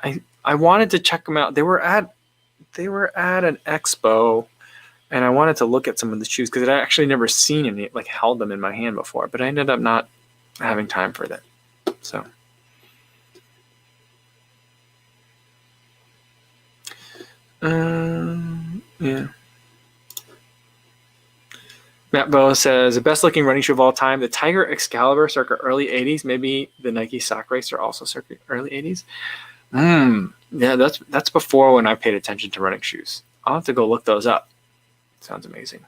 I wanted to check them out. They were at an expo, and I wanted to look at some of the shoes because I'd actually never seen any, like held them in my hand before, but I ended up not having time for that. So. Yeah. Matt Bow says the best looking running shoe of all time, the Tiger Excalibur, circa early 80s. Maybe the Nike Sock Racer also circa early 80s. Yeah, that's before when I paid attention to running shoes. I'll have to go look those up. Sounds amazing.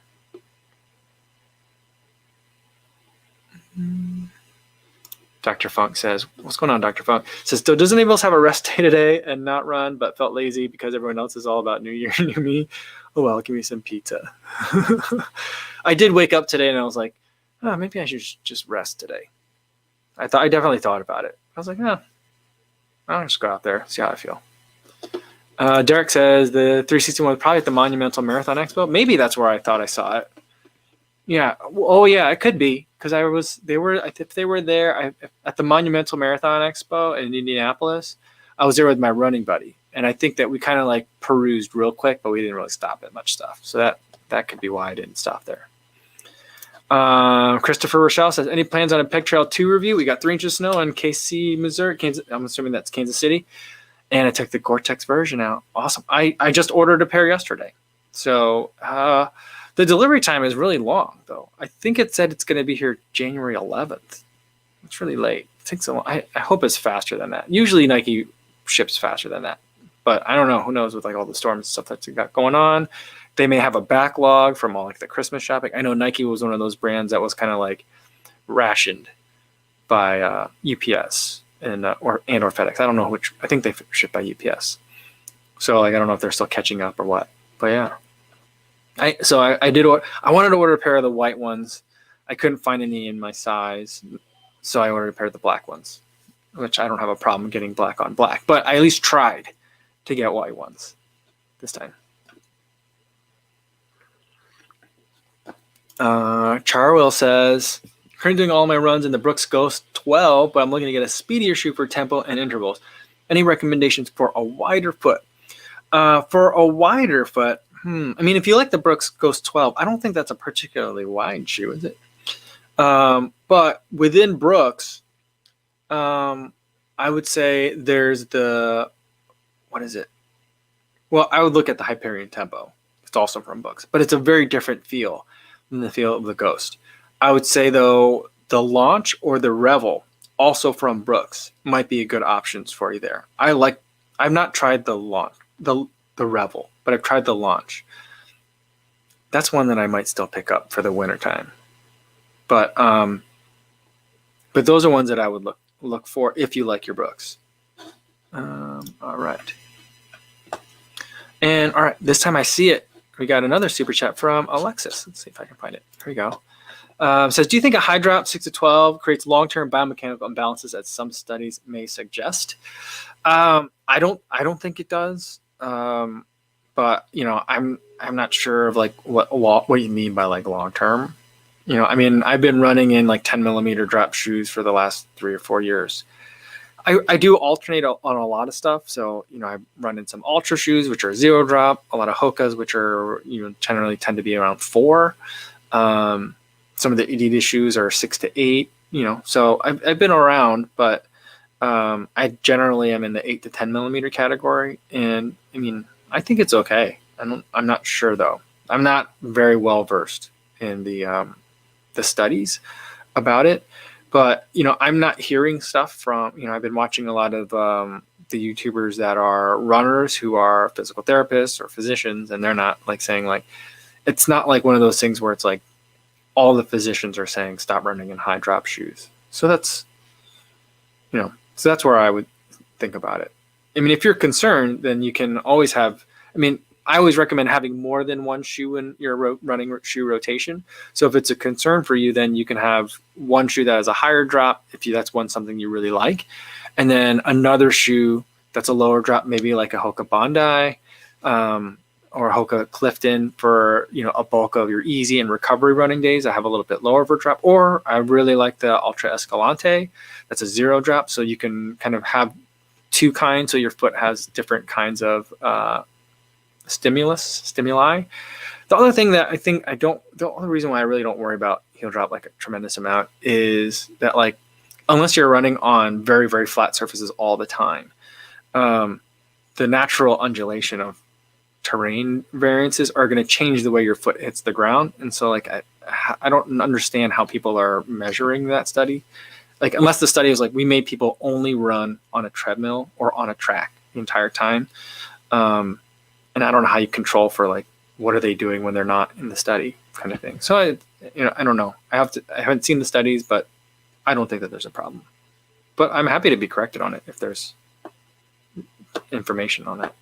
Dr. Funk says, what's going on, Dr. Funk? Says, does anybody else have a rest day today and not run, but felt lazy because everyone else is all about New Year, new me? Oh, well, give me some pizza. I did wake up today and I was like, oh, maybe I should just rest today. I definitely thought about it. I was like, I'll just go out there, see how I feel. Derek says the 361 was probably at the Monumental Marathon Expo. Maybe that's where I thought I saw it. Yeah. Oh, yeah. It could be because if they were there at the Monumental Marathon Expo in Indianapolis. I was there with my running buddy, and I think that we kind of like perused real quick, but we didn't really stop at much stuff. So that could be why I didn't stop there. Christopher Rochelle says, any plans on a Peg Trail 2 review? We got 3 inches of snow in KC, Missouri. I'm assuming that's Kansas City. And I took the Gore-Tex version out. Awesome. I just ordered a pair yesterday. So the delivery time is really long, though. I think it said it's going to be here January 11th. It's really late. It takes a long. I hope it's faster than that. Usually Nike ships faster than that. But I don't know. Who knows with like all the storms and stuff that's got going on. They may have a backlog from all like the Christmas shopping. I know Nike was one of those brands that was kind of like rationed by UPS or FedEx. I don't know which. I think they ship by UPS. So like I don't know if they're still catching up or what. But yeah. I wanted to order a pair of the white ones. I couldn't find any in my size, so I ordered a pair of the black ones, which I don't have a problem getting black on black. But I at least tried to get white ones this time. Charwell says, currently doing all my runs in the Brooks Ghost 12, but I'm looking to get a speedier shoe for tempo and intervals. Any recommendations for a wider foot? For a wider foot, I mean, if you like the Brooks Ghost 12, I don't think that's a particularly wide shoe, is it? But within Brooks, I would say there's what is it? Well, I would look at the Hyperion Tempo. It's also from Brooks, but it's a very different feel than the feel of the Ghost. I would say, though, the Launch or the Revel, also from Brooks, might be a good options for you there. I've not tried the Launch, the Revel, but I've tried the Launch. That's one that I might still pick up for the wintertime. But those are ones that I would look for if you like your Brooks. All right. And all right, this time I see it. We got another super chat from Alexis. Let's see if I can find it. Here we go. Says, do you think a high drop 6 to 12 creates long-term biomechanical imbalances as some studies may suggest? I don't think it does. But I'm not sure of like what you mean by like long-term. I mean, I've been running in like 10 millimeter drop shoes for the last 3 or 4 years. I do alternate on a lot of stuff. So, I run in some ultra shoes, which are 0 drop, a lot of Hokas, which are, generally tend to be around 4. Some of the Adidas shoes are 6 to 8, so I've been around, but I generally am in the 8 to 10 millimeter category. And I mean, I think it's okay. I'm not sure though. I'm not very well versed in the studies about it. But, I'm not hearing stuff from, I've been watching a lot of the YouTubers that are runners who are physical therapists or physicians, and they're not like saying like, it's not like one of those things where it's like all the physicians are saying stop running in high drop shoes. So that's where I would think about it. I mean, if you're concerned, then you can always I always recommend having more than one shoe in your running shoe rotation. So if it's a concern for you, then you can have one shoe that has a higher drop if that's something you really like, and then another shoe that's a lower drop, maybe like a Hoka Bondi or a Hoka Clifton for a bulk of your easy and recovery running days. I have a little bit lower of a drop, or I really like the Ultra Escalante. That's a 0 drop, so you can kind of have two kinds, so your foot has different kinds of stimuli. The other thing that the only reason why I really don't worry about heel drop like a tremendous amount is that, like, unless you're running on very, very flat surfaces all the time, the natural undulation of terrain variances are going to change the way your foot hits the ground. And so, like, I don't understand how people are measuring that study. Like, unless the study is like, we made people only run on a treadmill or on a track the entire time. And I don't know how you control for, like, what are they doing when they're not in the study, kind of thing. So I don't know. I haven't seen the studies, but I don't think that there's a problem. But I'm happy to be corrected on it if there's information on that.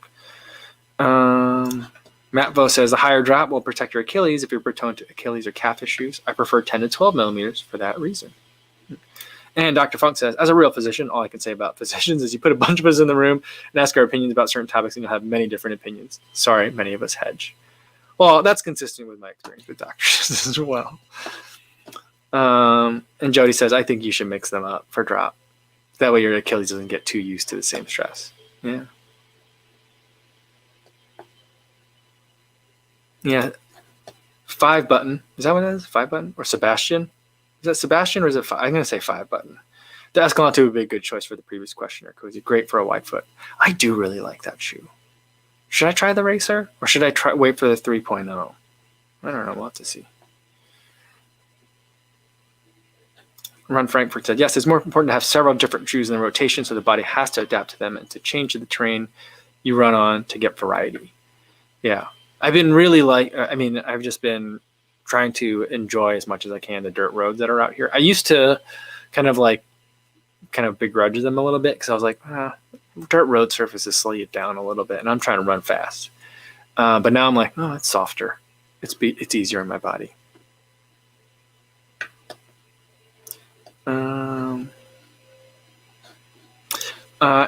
Matt Vo says the higher drop will protect your Achilles if you're prone to Achilles or calf issues. I prefer 10 to 12 millimeters for that reason. And Dr. Funk says, as a real physician, all I can say about physicians is you put a bunch of us in the room and ask our opinions about certain topics, and you'll have many different opinions. Sorry, many of us hedge. Well, that's consistent with my experience with doctors as well. And Jody says, I think you should mix them up for drop. That way your Achilles doesn't get too used to the same stress. Yeah. Yeah. 5-button. Is that what it is? 5-button? Or Sebastian? Is that Sebastian or is it 5? I'm going to say 5-button. The Escalante would be a good choice for the previous questioner because he's great for a wide foot. I do really like that shoe. Should I try the Racer or should I wait for the 3.0? I don't know. We'll have to see. Run Frankfurt said, yes, it's more important to have several different shoes in the rotation so the body has to adapt to them and to change to the terrain you run on to get variety. Yeah. I've been really I've just been trying to enjoy as much as I can the dirt roads that are out here. I used to kind of begrudge them a little bit because I was like, dirt road surfaces slow you down a little bit and I'm trying to run fast. But now I'm like, oh, it's softer. It's easier on my body.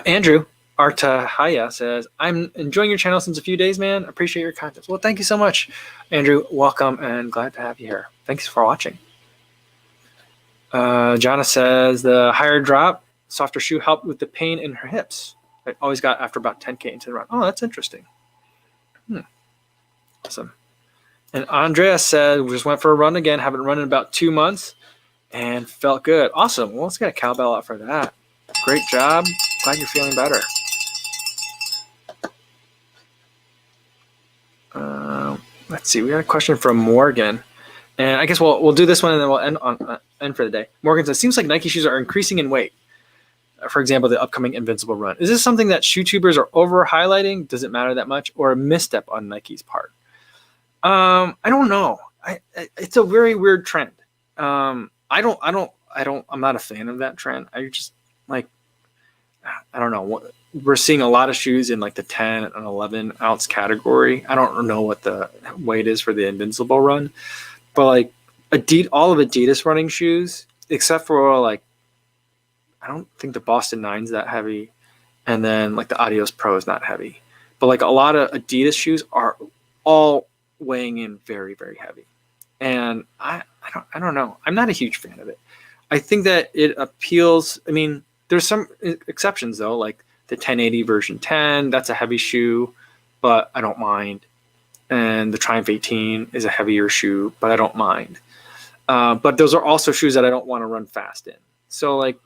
Andrew Artahaya says, I'm enjoying your channel since a few days, man. Appreciate your content. Well, thank you so much, Andrew. Welcome and glad to have you here. Thanks for watching. Jana says, the higher drop, softer shoe helped with the pain in her hips. I always got after about 10K into the run. Oh, that's interesting. Awesome. And Andrea said, we just went for a run again. Haven't run in about 2 months and felt good. Awesome. Well, let's get a cowbell out for that. Great job. Glad you're feeling better. Let's see. We got a question from Morgan. And I guess we'll do this one and then we'll end for the day. Morgan says, seems like Nike shoes are increasing in weight. For example, the upcoming Invincible Run. Is this something that shoe tubers are over highlighting? Does it matter that much, or a misstep on Nike's part? I don't know. It's a very weird trend. I'm not a fan of that trend. I just I don't know. We're seeing a lot of shoes in like the 10 and 11 ounce category. I don't know what the weight is for the Invincible Run, but like all of Adidas running shoes, except for like, I don't think the Boston 9's that heavy. And then like the Adios Pro is not heavy, but like a lot of Adidas shoes are all weighing in very, very heavy. And I don't know. I'm not a huge fan of it. I think that it appeals. I mean, there's some exceptions though, like the 1080 version 10, that's a heavy shoe, but I don't mind. And the Triumph 18 is a heavier shoe, but I don't mind. But those are also shoes that I don't want to run fast in. So like,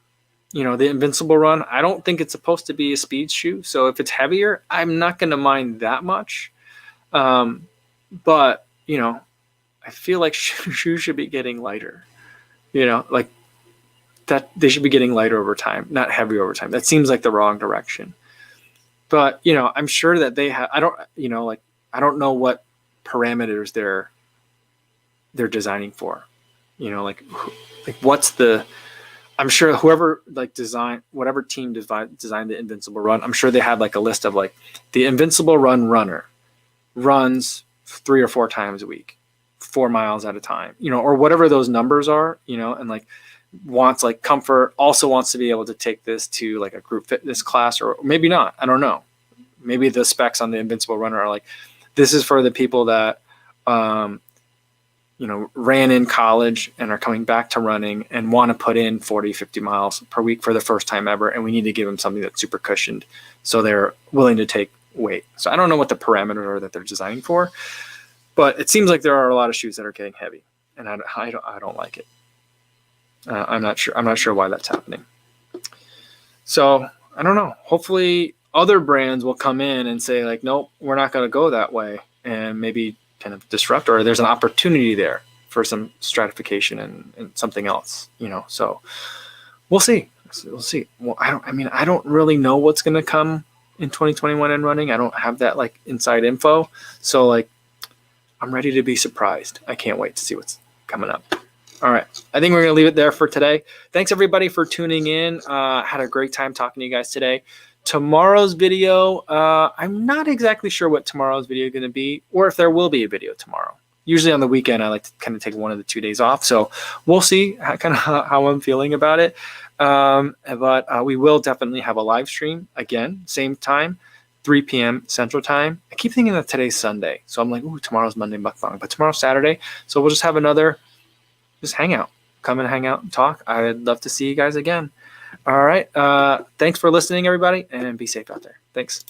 the Invincible Run, I don't think it's supposed to be a speed shoe. So if it's heavier, I'm not going to mind that much. But, I feel like shoes should be getting lighter, like that they should be getting lighter over time, not heavier over time. That seems like the wrong direction. But, I'm sure that they have, I don't know what parameters they're designing for, like what's I'm sure whoever whatever team designed the Invincible Run, I'm sure they had like a list of like the Invincible Run runner runs 3 or 4 times a week, 4 miles at a time, or whatever those numbers are, and like wants like comfort, also wants to be able to take this to like a group fitness class, or maybe not. I don't know. Maybe the specs on the Invincible Runner are like, this is for the people that ran in college and are coming back to running and want to put in 40, 50 miles per week for the first time ever. And we need to give them something that's super cushioned so they're willing to take weight. So I don't know what the parameters are that they're designing for, but it seems like there are a lot of shoes that are getting heavy, and I don't like it. I'm not sure why that's happening. So I don't know. Hopefully other brands will come in and say like, nope, we're not going to go that way, and maybe kind of disrupt, or there's an opportunity there for some stratification and something else, so we'll see. Well, I don't really know what's going to come in 2021 in running. I don't have that like inside info. So like, I'm ready to be surprised. I can't wait to see what's coming up. All right. I think we're going to leave it there for today. Thanks everybody for tuning in. Had a great time talking to you guys today. Tomorrow's video, I'm not exactly sure what tomorrow's video is going to be, or if there will be a video tomorrow. Usually on the weekend, I like to kind of take one of the 2 days off. So we'll see how I'm feeling about it. But we will definitely have a live stream again, same time, 3 p.m. Central Time. I keep thinking that today's Sunday. So I'm like, ooh, tomorrow's Monday mukbang, but tomorrow's Saturday. So we'll just have another hangout. Come and hang out and talk. I'd love to see you guys again. All right. Thanks for listening, everybody, and be safe out there. Thanks.